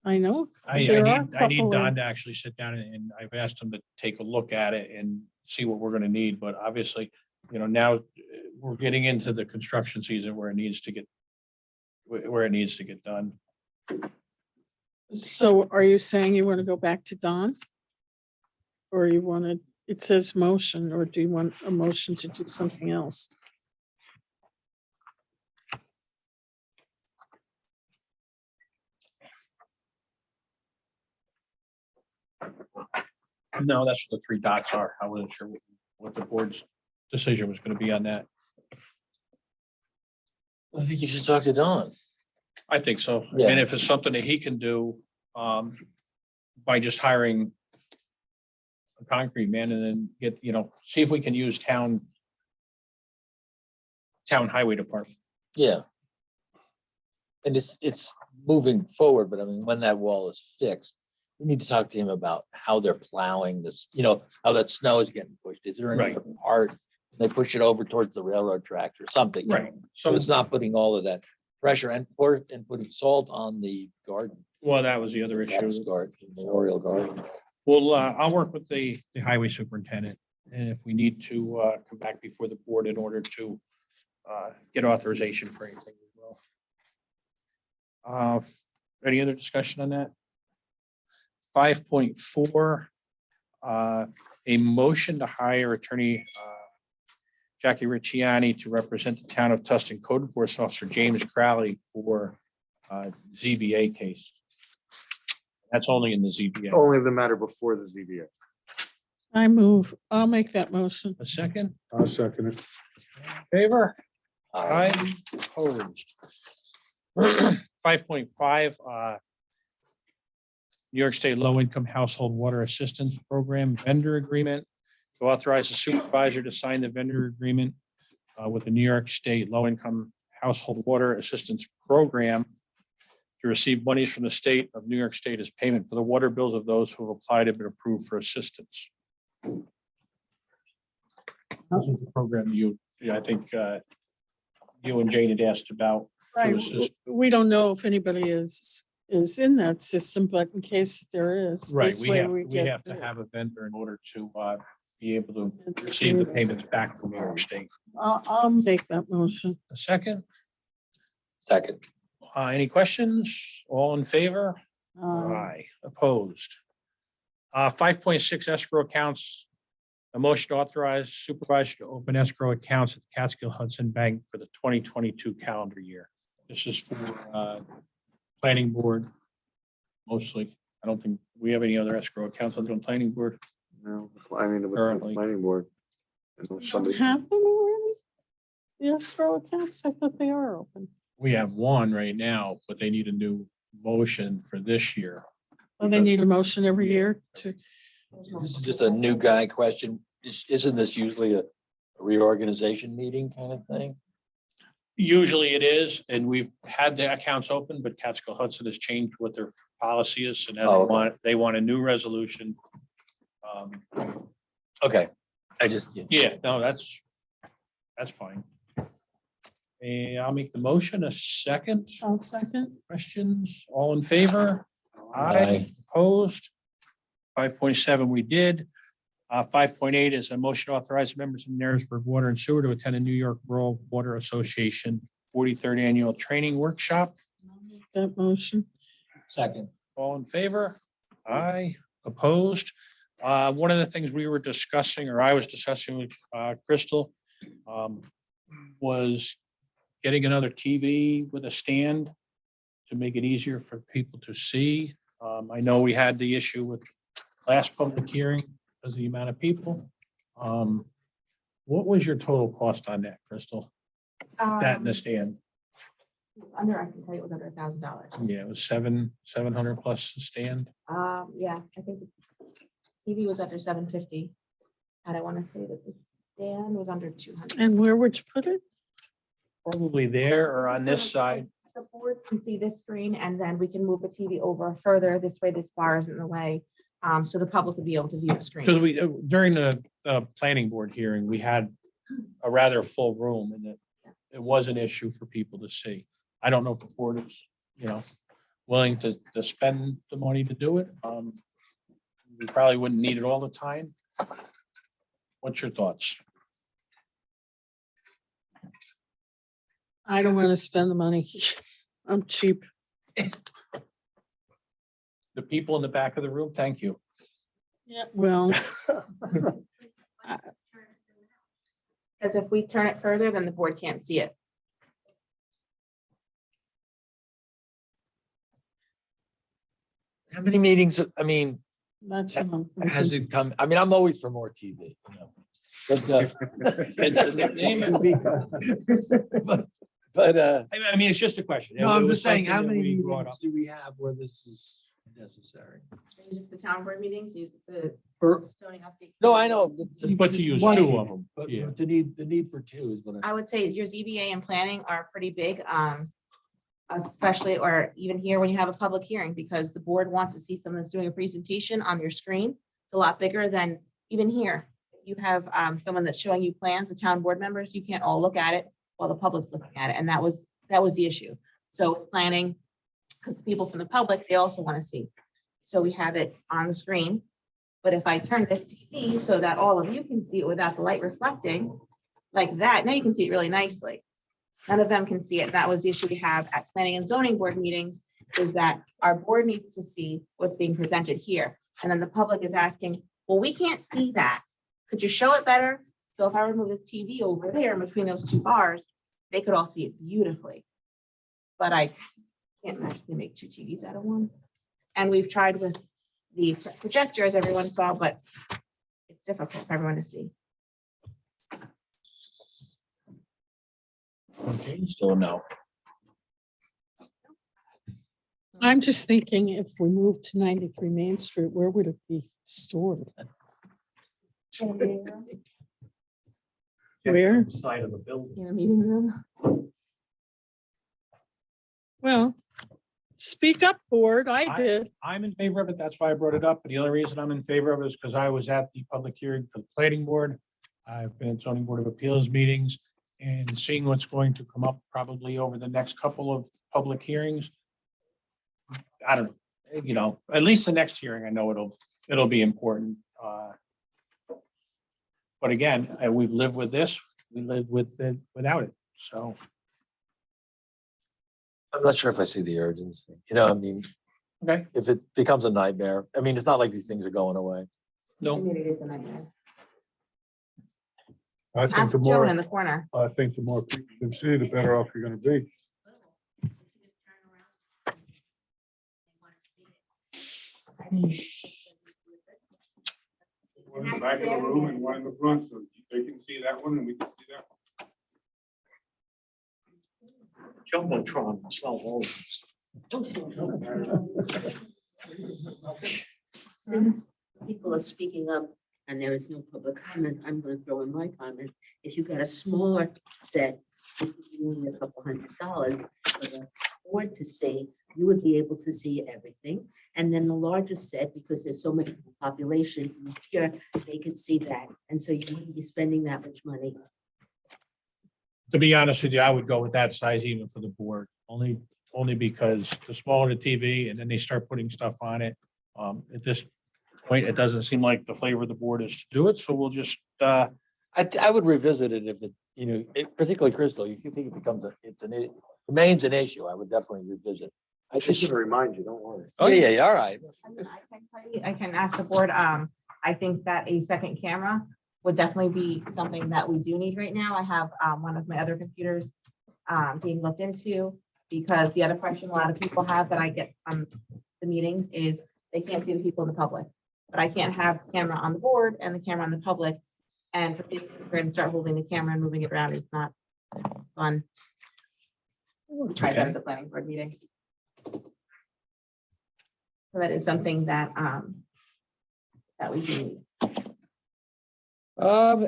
I know. I there are a need couple Don of- to actually sit down and I've asked him to take a look at it and see what we're gonna need, but obviously, now we're getting into the construction season where it needs to get done. So are you saying you want to go back to Don? Or you want to, it says motion, or do you want a motion to do something else? No, that's what the three dots are. I wasn't sure what the board's decision was gonna be on that. I think you should talk to Don. I think so. Yeah. And if it's something that he can do, by just hiring a concrete man and then get, see if we can use town highway department. Yeah. And it's moving forward, but I mean, when that wall is fixed, we need to talk to him about how they're plowing this, how that snow is getting pushed. Is there any Right. part, they push it over towards the railroad tracks or something? Right. So So, it's not putting all of that pressure and putting salt on the garden. well, that was the other issue. Lattice garden, Memorial Garden. Well, I'll work with the highway superintendent, and if we need to come back before the board in order to get authorization for anything as well. Any other discussion on that? 5.4, a motion to hire attorney Jackie Ricciani to represent the town of Tustin Code Enforcement Officer James Crowley for ZBA case. That's only in the ZBA. Only the matter before the ZBA. I'll make that motion. A second, I'll second it. favor? Aye, opposed. 5.5, New York State Low Income Household Water Assistance Program vendor agreement to authorize the supervisor to sign the vendor agreement with the New York State Low Income Household Water Assistance Program to receive monies from the state of New York State as payment for the water bills of those who have applied and been approved for assistance. This is the program I think you and Jane had asked about. It was just- We don't know if anybody is in that system, but in case there is. Right, this we way have get to the- have a vendor in order to be able to receive the payments back from New York State. I'll make that motion. A second, Second. any questions? All in favor? Um, Aye, opposed. 5.6 escrow accounts. A motion to authorize supervisor to open escrow accounts at the Catskill Hudson Bank for the 2022 calendar year. This is for planning board mostly. I don't think we have any other escrow accounts other than planning board. No, I mean, it was the Currently. planning board. And don't somebody, have them already? The escrow accounts, I thought they are open. We have one right now, but they need a new motion for this year. Well, they need a motion every year to, This is just a new guy question. Isn't this usually a reorganization meeting kind of thing? Usually it is, and we've had the accounts open, but Catskill Hudson has changed what their policy is, so now Oh, they want a new resolution. Okay, I just, Yeah, no, that's fine. And I'll make the motion a second. I'll second. Questions? All in favor? Aye. Opposed? 5.7 we did. 5.8 is a motion to authorize members of Narrowsburg Water and Sewer to attend a New York Rural Water Association 43rd Annual Training Workshop. That motion. second. All in favor? Aye. Opposed? One of the things we were discussing, or I was discussing with Crystal, was getting another TV with a stand to make it easier for people to see. I know we had the issue with last public hearing because of the amount of people. What was your total cost on that, Crystal? That and the stand? Under, I can tell you it was under $1,000. Yeah, it was 700 plus the stand. Yeah, I think the TV was under $750. And I want to say that the stand was under $200. And where would you put it? Probably there or on this side. The board can see this screen and then we can move the TV over further. This way, this bar isn't in the way. So the public would be able to view the screen. Because we, during the planning board hearing, we had a rather full room and it was an issue for people to see. I don't know if the board is, willing to spend the money to do it. We probably wouldn't need it all the time. What's your thoughts? I don't want to spend the money. I'm cheap. The people in the back of the room, thank you. Yeah, well, Because if we turn it further, then the board can't see it. How many meetings, I mean, That's what I'm Has thinking. it come, I mean, I'm always for more TV, you know. But, It's a nickname. but, I mean, it's just a question. No, It I'm was just saying, something how that many we brought meetings up. do we have where this is necessary? Use it for the town board meetings, use it for For- zoning update. no, I know. But to use One two meeting, of them, But yeah. the need for two is what I. I would say your ZBA and planning are pretty big, especially, or even here when you have a public hearing, because the board wants to see someone that's doing a presentation on your screen. It's a lot bigger than even here. If you have someone that's showing you plans, the town board members, you can't all look at it while the public's looking at it. And that was the issue. So with planning, because the people from the public, they also want to see. So we have it on the screen. But if I turn this TV so that all of you can see it without the light reflecting like that, now you can see it really nicely. None of them can see it. That was the issue we have at planning and zoning board meetings, is that our board needs to see what's being presented here. And then the public is asking, well, we can't see that. Could you show it better? So if I remove this TV over there in between those two bars, they could all see it beautifully. But I can't imagine they make two TVs out of one. And we've tried with the projector, as everyone saw, but it's difficult for everyone to see. Okay, still no. I'm just thinking if we move to 93 Main Street, where would it be stored? Where? Side of the building. In a meeting room. Well, speak up, board. I did. I'm in favor of it. That's why I brought it up. But the only reason I'm in favor of it is because I was at the public hearing for the planning board. I've been at zoning board of appeals meetings and seeing what's going to come up probably over the next couple of public hearings. I don't know, at least the next hearing, I know it'll be important. But again, we've lived with this, we live with it without it. So, I'm not sure if I see the urgency, you know, I mean, okay, if it becomes a nightmare, I mean, it's not like these things are going away. I no, mean, it is a nightmare. I think Ask the Joe in more, the corner. I think the more people can see, the better off you're gonna be. One in the back of the room and one in the front, so they can see that one and we can see that. Jumbotron, smell all of Since people are speaking up and there is no public comment, I'm going to throw in my comment. If you got a smaller set, it would be only a couple $100 for the board to see, you would be able to see everything. And then the larger set, because there's so much population here, they could see that. And so you wouldn't be spending that much money. to be honest with you, I would go with that size even for the board, only because the smaller the TV and then they start putting stuff on it. At this point, it doesn't seem like the flavor of the board is to do it, so we'll just, I would revisit it if it, you know, particularly Crystal, if you think it becomes it remains an issue, I would definitely revisit. I She's just, gonna remind you, don't worry. oh, yeah, all right. I can ask the board, I think that a second camera would definitely be something that we do need right now. I have one of my other computers being looked into, because the other question a lot of people have that I get from the meetings is they can't see the people in the public. But I can't have the camera on the board and the camera on the public. And for people to start holding the camera and moving it around is not fun. We tried that at the planning board meeting. So that is something that that we do need.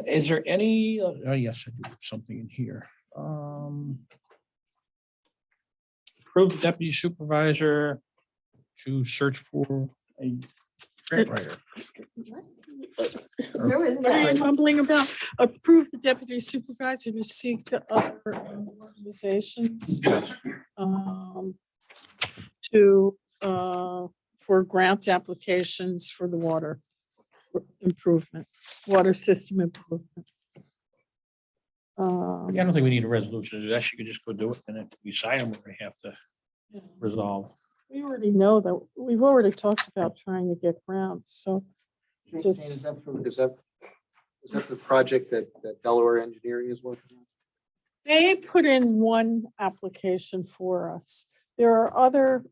is there any, oh, yes, I do have something in here. Approve the deputy supervisor to search for a grant writer. Where was What are you that? mumbling about? Approve the deputy supervisor to seek other organizations for grant applications for the water improvement, water system improvement. I don't think we need a resolution to do that. She could just go do it, and if we sign them, we're gonna have to resolve. We already know that, we've already talked about trying to get grants, so just, Is that the project that Delaware Engineering is working on? they put in one application for us. There are other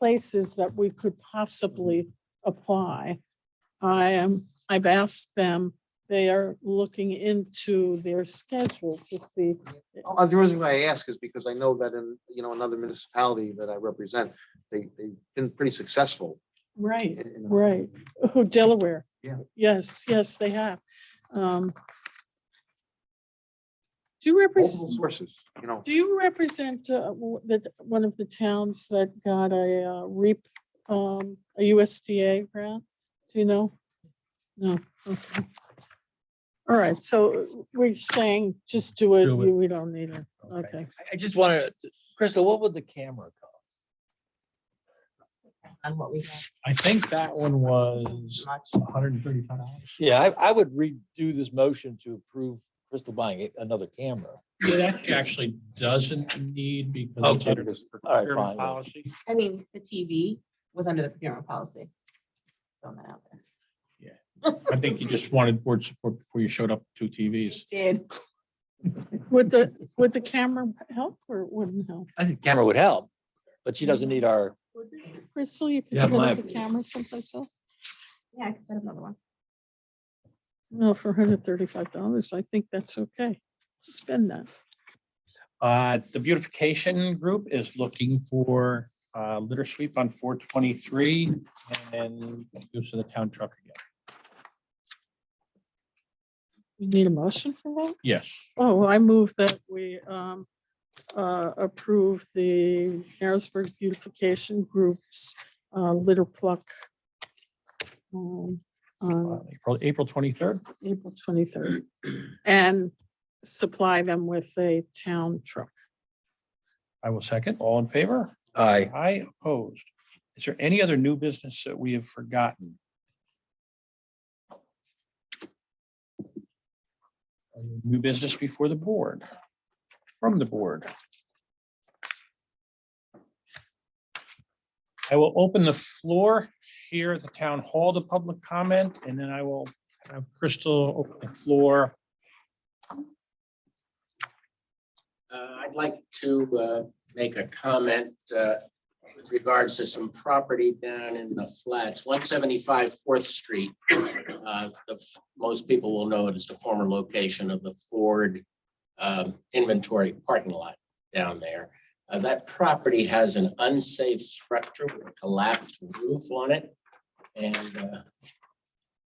places that we could possibly apply. I've asked them, they are looking into their schedule to see. The reason why I ask is because I know that in, another municipality that I represent, they've been pretty successful. Right, in- right. Who, Delaware? Yeah. Yes, they have. Do you Multiple represent, sources, do you represent one of the towns that got a a USDA grant? Do you know? No, okay. All right, so we're saying just do it, Do it. we don't need it, okay. I just wanted, Crystal, what would the camera cost? On what we have. I think that one was $135. Yeah, I would redo this motion to approve Crystal buying another camera. Yeah, that actually doesn't need because it's Okay, under the because- all right, procurement fine. policy. I mean, the TV was under the procurement policy. Throwing that out there. I think you just wanted board support before you showed up with 2 TVs. Did. Would the camera help or wouldn't help? I think camera would help, but she doesn't need our, Crystal, you could Yeah, set my up the opinion. camera someplace else? Yeah, I could set up another one. No, for $135, I think that's okay. Spend that. The beautification group is looking for litter sweep on 423 and use of the town truck again. You need a motion for that? Yes. Oh, I move that we approve the Harrisburg Beautification Group's litter pluck on April 23rd. April 23rd and supply them with a town truck. I will second. All in favor? aye. Aye, opposed. Is there any other new business that we have forgotten? New business before the board, from the board. I will open the floor here at the town hall to public comment, and then I will have Crystal open the floor. I'd like to make a comment with regards to some property down in the flats, 175 4th Street. Most people will know it as the former location of the Ford inventory parking lot down there. That property has an unsafe structure with a collapsed roof on it. And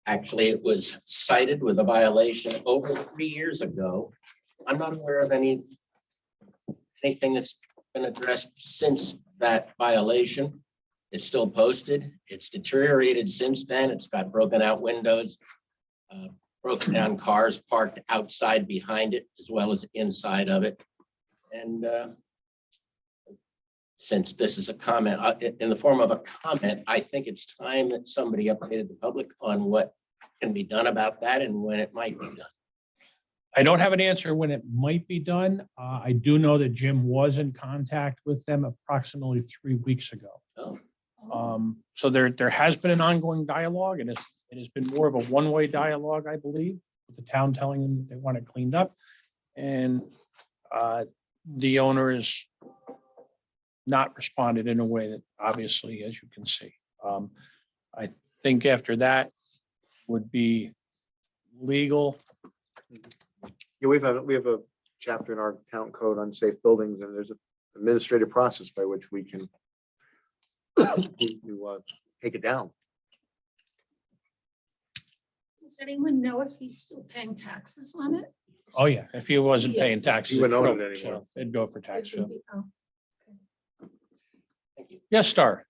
actually, it was cited with a violation over 3 years ago. I'm not aware of anything that's been addressed since that violation. It's still posted. It's deteriorated since then. It's got broken out windows, broken down cars parked outside behind it, as well as inside of it. And since this is a comment, in the form of a comment, I think it's time that somebody updated the public on what can be done about that and when it might be done. I don't have an answer when it might be done. I do know that Jim was in contact with them approximately 3 weeks ago. Oh. So there has been an ongoing dialogue, and it has been more of a one-way dialogue, I believe, with the town telling them they want it cleaned up. And the owner is not responded in a way that obviously, as you can see. I think after that would be legal. Yeah, we have a chapter in our town code on safe buildings, and there's an administrative process by which we can take it down. Does anyone know if he's still paying taxes on it? Oh, yeah, if he wasn't paying Yes. taxes. He wouldn't own it so anymore. It'd go for tax. So. Oh, Yes, Star.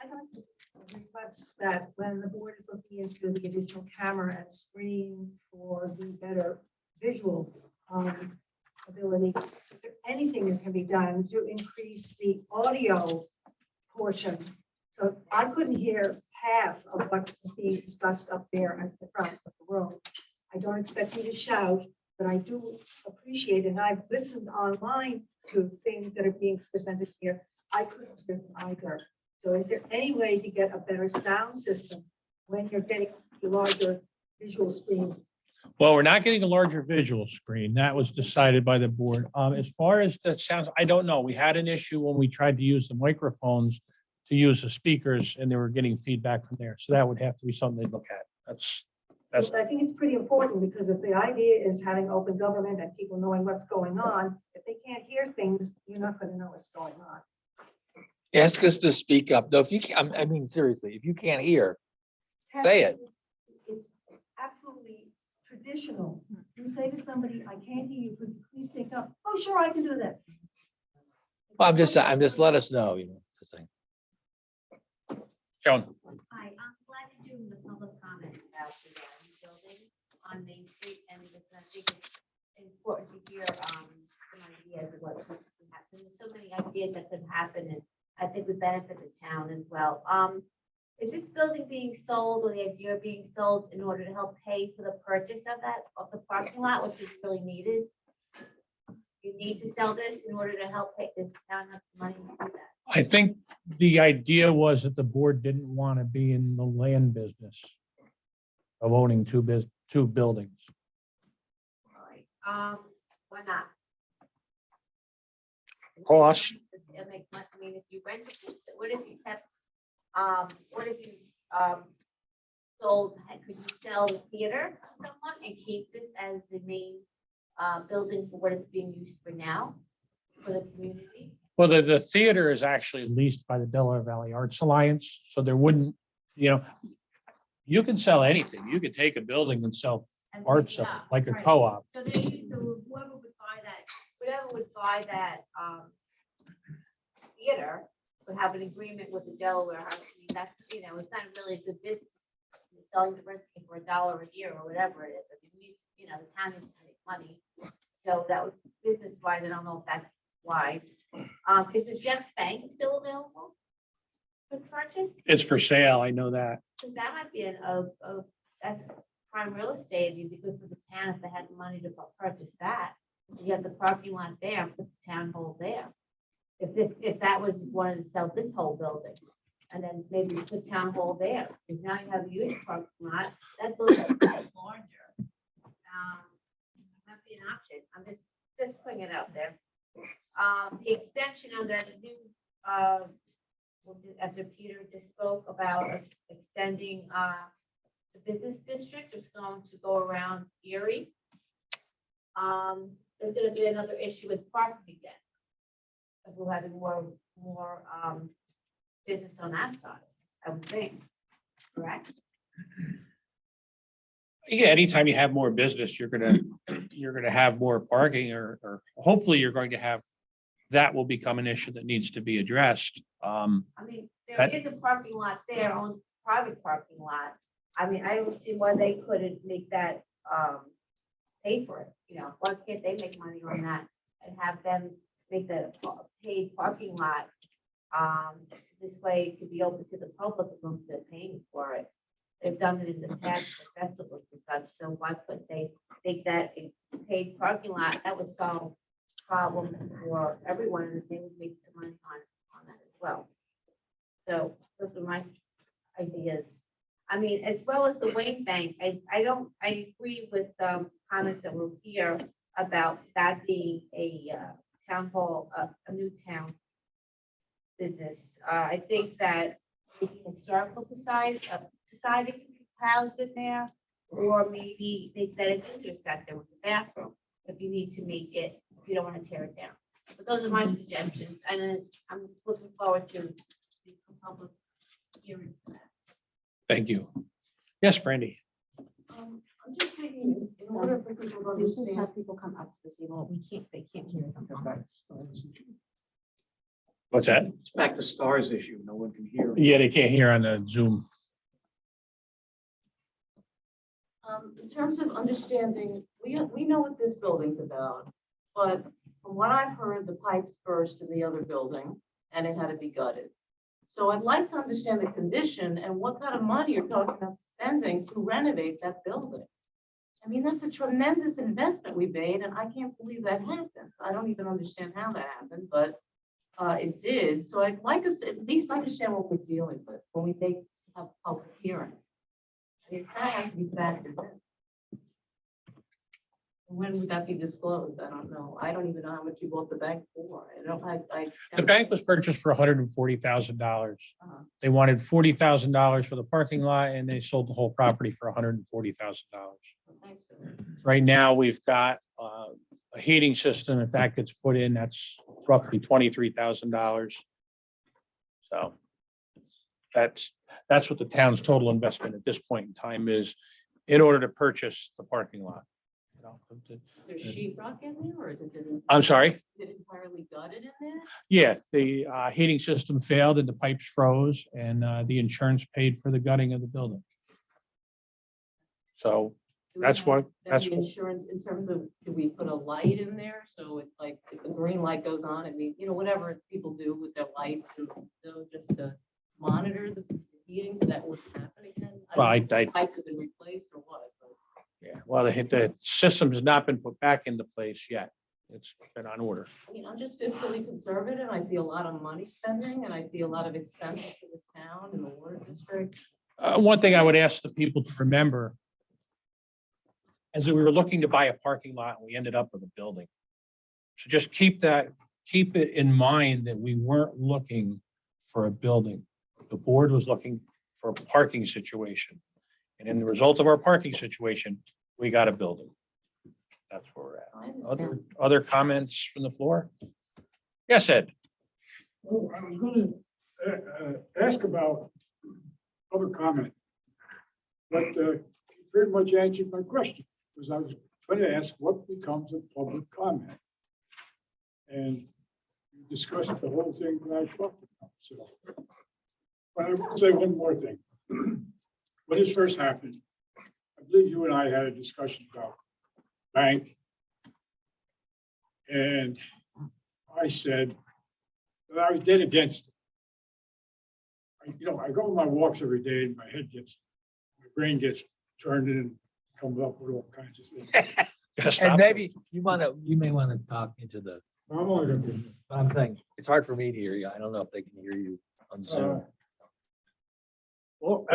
I'd like to request that when the board is looking into the additional camera and screen for the better visual ability, is there anything that can be done to increase the audio portion? So I couldn't hear half of what was being discussed up there at the front of the room. I don't expect you to shout, but I do appreciate, and I've listened online to things that are being presented here. I couldn't hear them either. So is there any way to get a better sound system when you're getting the larger visual screens? Well, we're not getting a larger visual screen. That was decided by the board. As far as the sounds, I don't know. We had an issue when we tried to use the microphones to use the speakers and they were getting feedback from there. So that would have to be something they look at. That's, But I think it's pretty important because if the idea is having open government and people knowing what's going on, if they can't hear things, you're not going to know what's going on. Ask us to speak up. No, if you can't, I mean, seriously, if you can't hear, say it. It's absolutely traditional. You say to somebody, I can't hear you, could you please speak up? Oh, sure, I can do that. Well, I'm just let us know, you know. the thing. Joan. Hi, I'm glad you're doing the public comment about the building on Main Street, and because I think it's important to hear some ideas of what could happen. There's so many ideas that could happen, and I think would benefit the town as well. Is this building being sold, or the idea of being sold, in order to help pay for the purchase of the parking lot, which is really needed? You need to sell this in order to help pay this town have the money to do that. I think the idea was that the board didn't want to be in the land business of owning two buildings. All right. Why not? Cost. It makes money. I mean, if you rent, what if you kept, what if you, sold, could you sell the theater to someone and keep this as the main, building for what it's being used for now, for the community? Well, the theater is actually leased by the Delaware Valley Arts Alliance, so there wouldn't, you can sell anything. You could take a building and sell And art pick it stuff, up, like a right. co-op. So whoever would buy that, theater would have an agreement with the Delaware House. I mean, that's, it's not really a good business. You're selling the rent for $1 a year or whatever it is. I mean, the town needs to make money. So that was business wise. I don't know if that's wise. Is the Jeff Bank still available for purchase? It's for sale. I know that. Because that might be that's prime real estate. It'd be good for the town if they had the money to purchase that. You have the parking lot there, put the town hall there. If that was wanted to sell this whole building, and then maybe put town hall there, because now you have a huge parking lot, that building is larger. Might be an option. I'm just putting it out there. The extension of that new, after Peter just spoke about us extending the business district, it's going to go around Erie. There's going to be another issue with parking again. Because we're having more business on that side, I would think, correct? Yeah, anytime you have more business, you're gonna have more parking, or hopefully you're going to have, that will become an issue that needs to be addressed. I mean, there That- is a parking lot there, on private parking lot. I mean, I don't see why they couldn't make that pay for it. Why can't they make money on that and have them make that a paid parking lot? This way it could be open to the public as long as they're paying for it. They've done it in the past for festivals and such, so why couldn't they make that a paid parking lot? That would solve problems for everyone, and they would make some money on that as well. So those are my ideas. I mean, as well as the Wayne Bank, I agree with comments that were here about that being a town hall, a new town business. I think that the historical society could be housed in there, or maybe make that a visitor center with a bathroom, if you need to make it, if you don't want to tear it down. But those are my suggestions, and then I'm looking forward to the public hearing for that. Thank you. Yes, Brandy. I'm just thinking, in order for people to We should understand. have people come up to the table. They can't hear them. What's that? It's back to stars issue. No one can hear. Yeah, they can't hear on the Zoom. In terms of understanding, we know what this building's about, but from what I've heard, the pipes burst in the other building and it had to be gutted. So I'd like to understand the condition and what kind of money you're talking about spending to renovate that building. I mean, that's a tremendous investment we made, and I can't believe that happened. I don't even understand how that happened, but it did. So I'd like us to at least understand what we're dealing with when we have a public hearing. I mean, that has to be factored in. When would that be disclosed? I don't know. I don't even know how much you bought the bank for. I don't, I. The bank was purchased for $140,000. Uh-huh. They wanted $40,000 for the parking lot and they sold the whole property for $140,000. Thanks for that. Right now, we've got a heating system. If that gets put in, that's roughly $23,000. So that's what the town's total investment at this point in time is in order to purchase the parking lot. You know, Is there sheet rock in there or is it? I'm sorry? Is it entirely gutted in there? Yeah, the heating system failed and the pipes froze and the insurance paid for the gutting of the building. So Do we that's have what, then that's, the insurance in terms of, do we put a light in there? So it's like, if the green light goes on, I mean, you know, whatever people do with their lights and, you know, just to monitor the heating so that wouldn't happen again. Well, don't know if I- the Pipe has been replaced or what, but. yeah, well, the system has not been put back into place yet. It's been on order. I mean, I'm just fiscally conservative. I see a lot of money spending and I see a lot of expense to this town and the water district. One thing I would ask the people to remember, as we were looking to buy a parking lot, and we ended up with a building. So just keep it in mind that we weren't looking for a building. The board was looking for a parking situation. And in the result of our parking situation, we got a building. That's where we're at. I understand. Other comments from the floor? Yes, Ed. Well, I was gonna ask about public comment. But you pretty much answered my question, because I was going to ask what becomes of public comment. And you discussed the whole thing that I talked about, so. But I will say one more thing. When this first happened, I believe you and I had a discussion about bank. And I said that I was dead against it. I go on my walks every day and my brain gets turned and comes up with all kinds of things. And maybe you may want to talk into the, I'm only gonna be. I'm saying, it's hard for me to hear you. I don't know if they can hear you on Zoom. Well,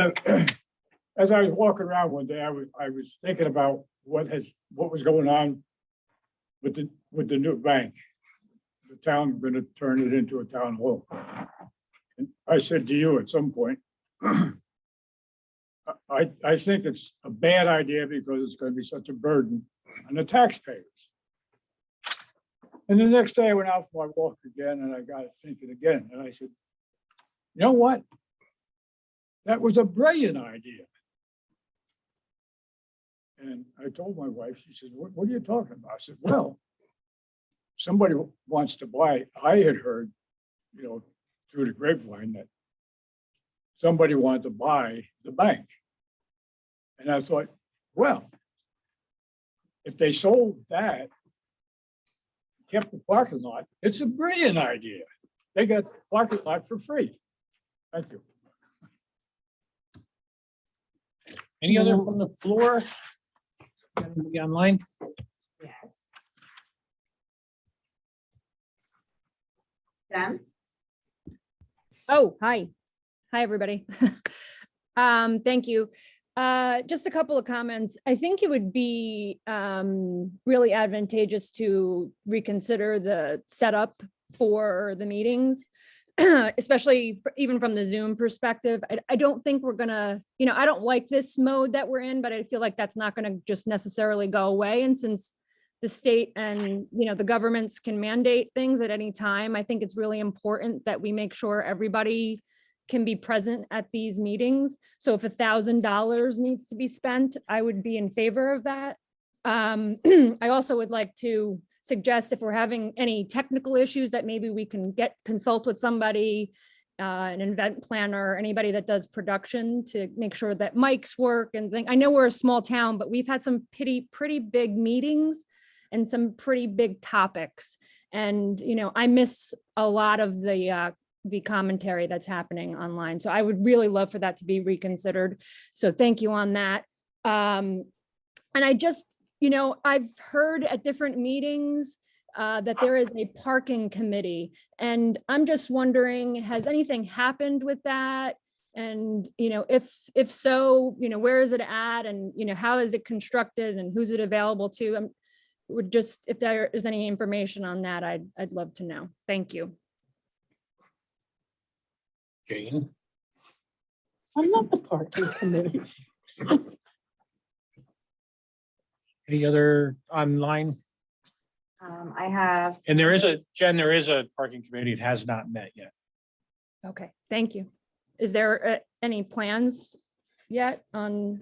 as I was walking around one day, I was thinking about what was going on with the new bank. The town going to turn it into a town hall. And I said to you at some point, I think it's a bad idea because it's going to be such a burden on the taxpayers. And the next day I went out for my walk again and I got thinking again, and I said, you know what? That was a brilliant idea. And I told my wife, she said, what are you talking about? I said, well, somebody wants to buy. I had heard, through the grapevine that somebody wanted to buy the bank. And I thought, well, if they sold that, kept the parking lot, it's a brilliant idea. They got the parking lot for free. Thank you. Any other from the floor? Anybody online? Yes. Jen? Oh, hi. Hi, everybody. Thank you. Just a couple of comments. I think it would be really advantageous to reconsider the setup for the meetings, especially even from the Zoom perspective. I don't think we're gonna, I don't like this mode that we're in, but I feel like that's not gonna just necessarily go away. And since the state and, the governments can mandate things at any time, I think it's really important that we make sure everybody can be present at these meetings. So if $1,000 needs to be spent, I would be in favor of that. I also would like to suggest if we're having any technical issues that maybe we can consult with somebody, an event planner, anybody that does production to make sure that mics work and things. I know we're a small town, but we've had some pretty big meetings and some pretty big topics. And, I miss a lot of the commentary that's happening online. So I would really love for that to be reconsidered. So thank you on that. And I just, I've heard at different meetings that there is a parking committee, and I'm just wondering, has anything happened with that? And, if so, where is it at? And, how is it constructed and who's it available to? would just, if there is any information on that, I'd love to know. Thank you. Jane, I'm not the parking committee. any other online? I have, And there is a parking committee. It has not met yet. Okay, thank you. Is there any plans yet on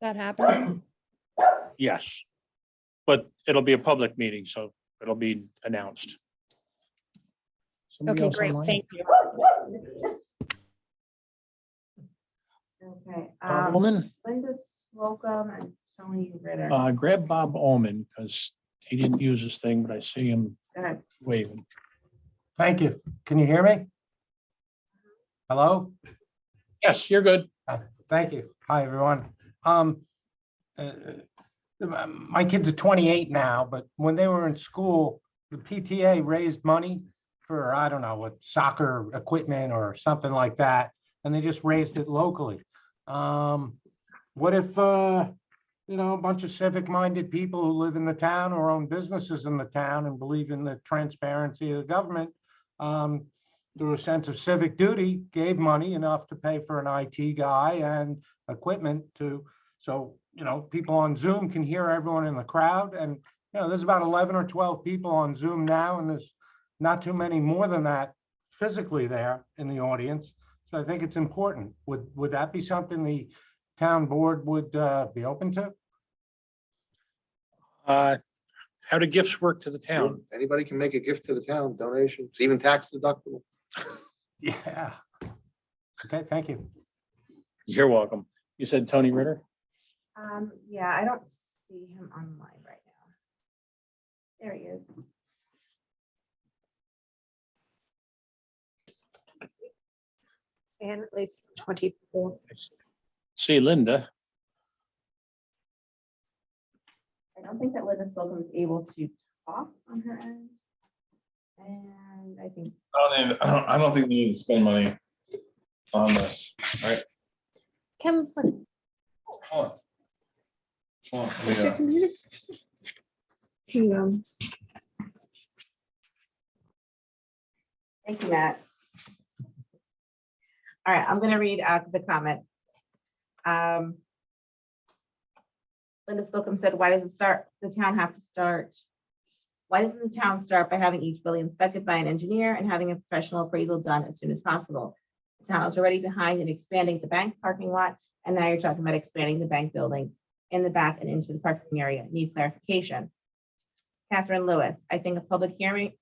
that happening? Yes. But it'll be a public meeting, so it'll be announced. Somebody Okay, else great, online? thank you. okay, Bob Ullman? Linda Slocum and Tony Ritter. Grab Bob Ullman because he didn't use his thing, but I see him Go ahead. waving. Thank you. Can you hear me? Hello? Yes, you're good. Thank you. Hi, everyone. My kids are 28 now, but when they were in school, the PTA raised money for, I don't know, what soccer equipment or something like that, and they just raised it locally. What if, a bunch of civic-minded people who live in the town or own businesses in the town and believe in the transparency of the government, through a sense of civic duty, gave money enough to pay for an IT guy and equipment so people on Zoom can hear everyone in the crowd. And, there's about 11 or 12 people on Zoom now, and there's not too many more than that physically there in the audience. So I think it's important. Would that be something the town board would be open to? How do gifts work to the town? Anybody can make a gift to the town, donation, it's even tax deductible. Yeah. Okay, thank you. You're welcome. You said Tony Ritter? Yeah, I don't see him online right now. There he is. And at least 24. See Linda. I don't think that Linda Slocum is able to talk on her end. And I think, I don't think we need to spend money on this, right? Kim, please. Hold on. Hold on, What's your yeah. computer? thank you, Matt. All right, I'm gonna read out the comment. Linda Slocum said, why does the town have to start? Why doesn't the town start by having each building inspected by an engineer and having a professional appraisal done as soon as possible? The town is already behind in expanding the bank parking lot, and now you're talking about expanding the bank building in the back and into the parking area. Need clarification. Catherine Lewis, I think a public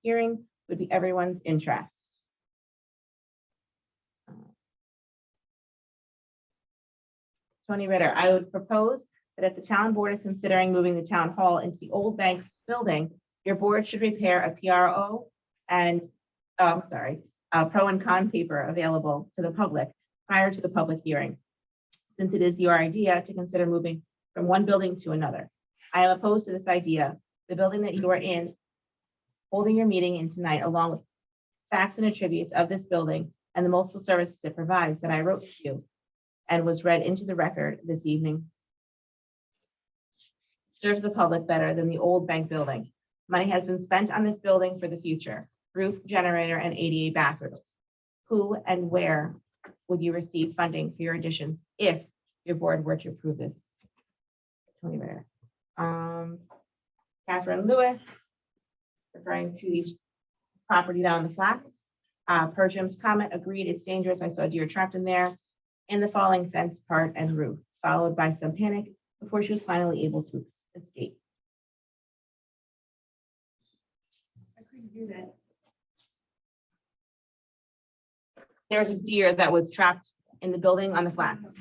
hearing would be everyone's interest. Tony Ritter, I would propose that if the town board is considering moving the town hall into the old bank building, your board should prepare a PRO and, pro and con paper available to the public prior to the public hearing, since it is your idea to consider moving from one building to another. I am opposed to this idea. The building that you are in, holding your meeting in tonight, along with facts and attributes of this building and the multiple services it provides that I wrote to you and was read into the record this evening, serves the public better than the old bank building. Money has been spent on this building for the future, roof, generator, and ADA bathrooms. Who and where would you receive funding for your additions if your board were to approve this? Tony Ritter. Catherine Lewis, referring to the property down the flats. Per Jim's comment, agreed, it's dangerous. I saw a deer trapped in there, in the falling fence part and roof, followed by some panic before she was finally able to escape. I couldn't do that. There's a deer that was trapped in the building on the flats.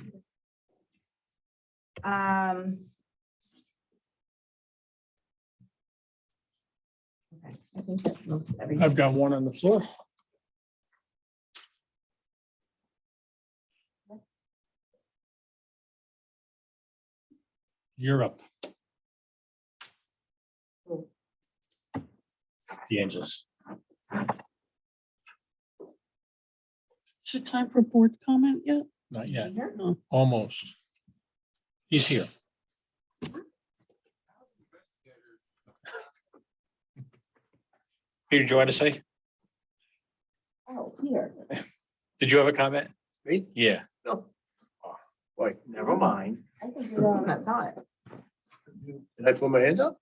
Okay, I think that's most of everything. I've got one on the floor. You're up. The Angels. Is it time for board comment yet? Not yet. No. Almost. He's here. Peter, do you want to say? Oh, Peter. Did you have a comment? Me? Yeah. No. Wait, Never mind. I think you're the one that saw it. did I put my hand up?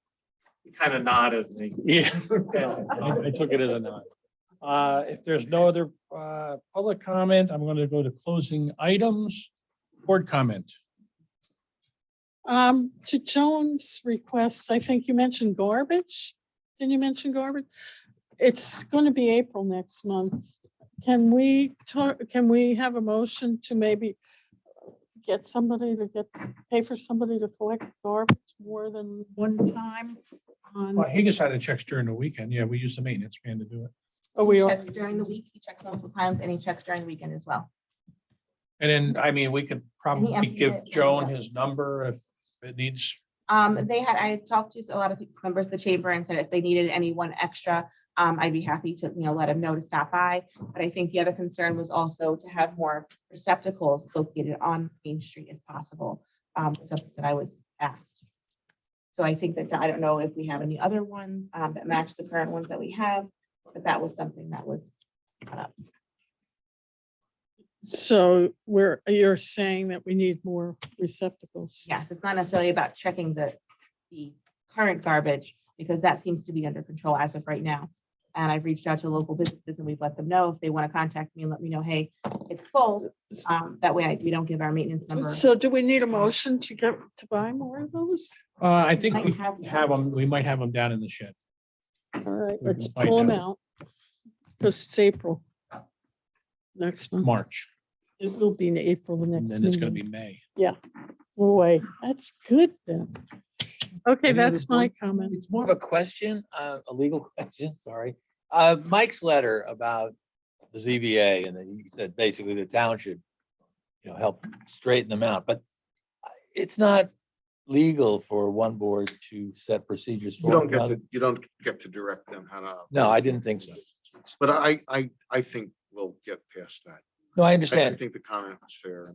You kind of nodded. Yeah. I took it as a nod. If there's no other public comment, I'm going to go to closing items. Board comment. To Joan's request, I think you mentioned garbage. Didn't you mention garbage? It's going to be April next month. Can we have a motion to maybe get somebody to pay for somebody to collect garbage more than one time? Well, he decided checks during the weekend. Yeah, we use the maintenance man to do it. Oh, we He are. checks during the week, he checks multiple times, and he checks during the weekend as well. And then, I mean, we could probably emptied give it. Joan his number if it needs. I talked to a lot of members of the chamber and said if they needed anyone extra, I'd be happy to, let them know to stop by. But I think the other concern was also to have more receptacles located on Main Street if possible, something that I was asked. So I think that, I don't know if we have any other ones that match the current ones that we have, but that was something that was brought up. So you're saying that we need more receptacles? Yes, it's not necessarily about checking the current garbage, because that seems to be under control as of right now. And I've reached out to local businesses and we've let them know if they want to contact me and let me know, hey, it's full. That way we don't give our maintenance number. So do we need a motion to buy more of those? I think Might we have have them, we might have them down in the shed. All right, We let's can find pull them out. out. Because it's April. Next month. March, It will be in April, the and next then it's gonna meeting. be May. Boy, that's good then. Okay, Any other that's my board- comment. It's more of a question, a legal question, sorry. Mike's letter about the ZBA, and then he said basically the town should, help straighten them out, but it's not legal for one board to set procedures for another. You don't get to direct them how to. No, I didn't think so. But I think we'll get past that. No, I I understand. think the comment was fair.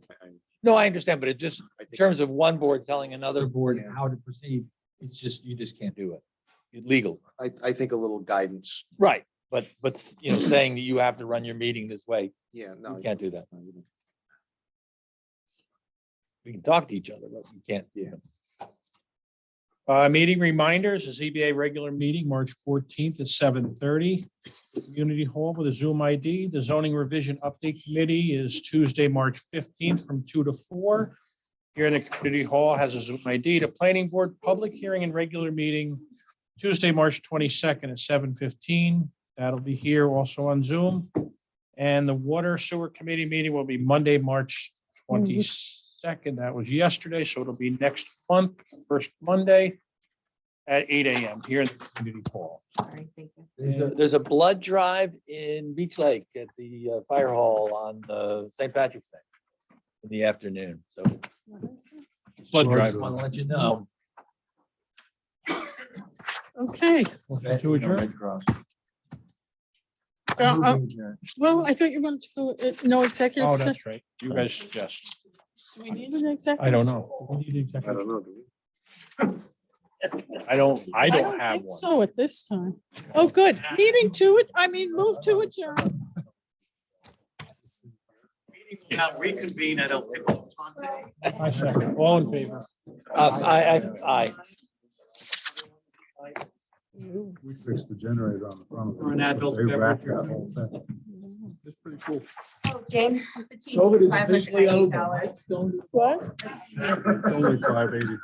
No, I understand, but it just, I in think- terms of one board telling another board how to proceed, it's just, you just can't do it. It's legal. I think a little guidance. Right, but saying that you have to run your meeting this way, Yeah, no. you can't do that. We can talk to each other, but you can't. Meeting reminders, the ZBA regular meeting, March 14th at 7:30. Community Hall with a Zoom ID. The zoning revision update committee is Tuesday, March 15th from 2 to 4. Here in the Community Hall has a Zoom ID. The planning board public hearing and regular meeting Tuesday, March 22nd at 7:15. That'll be here also on Zoom. And the water sewer committee meeting will be Monday, March 22nd. That was yesterday, so it'll be next month, first Monday at 8 a.m. here in the Community Hall. Sorry, thank you. There's a blood drive in Beach Lake at the fire hall on St. Patrick's Day in the afternoon, so. Blood drive. Want to let you know. Okay. To adjourn. Red Cross. Well, I thought you wanted to go, no executive Oh, session. that's right. You guys suggest. Do we need an executive? I don't know. Do we need I executive? don't know. Do we? I don't have think one. So at this time. Oh, good. Move to adjourn. Now reconvene at El Pico Ponte. I second. All in favor? Aye. We fixed the generator on the front of it. For an adult They racked beverage. that whole thing. It's pretty cool. Oh, James, the COVID is $590. officially over. What? It's only $5.89.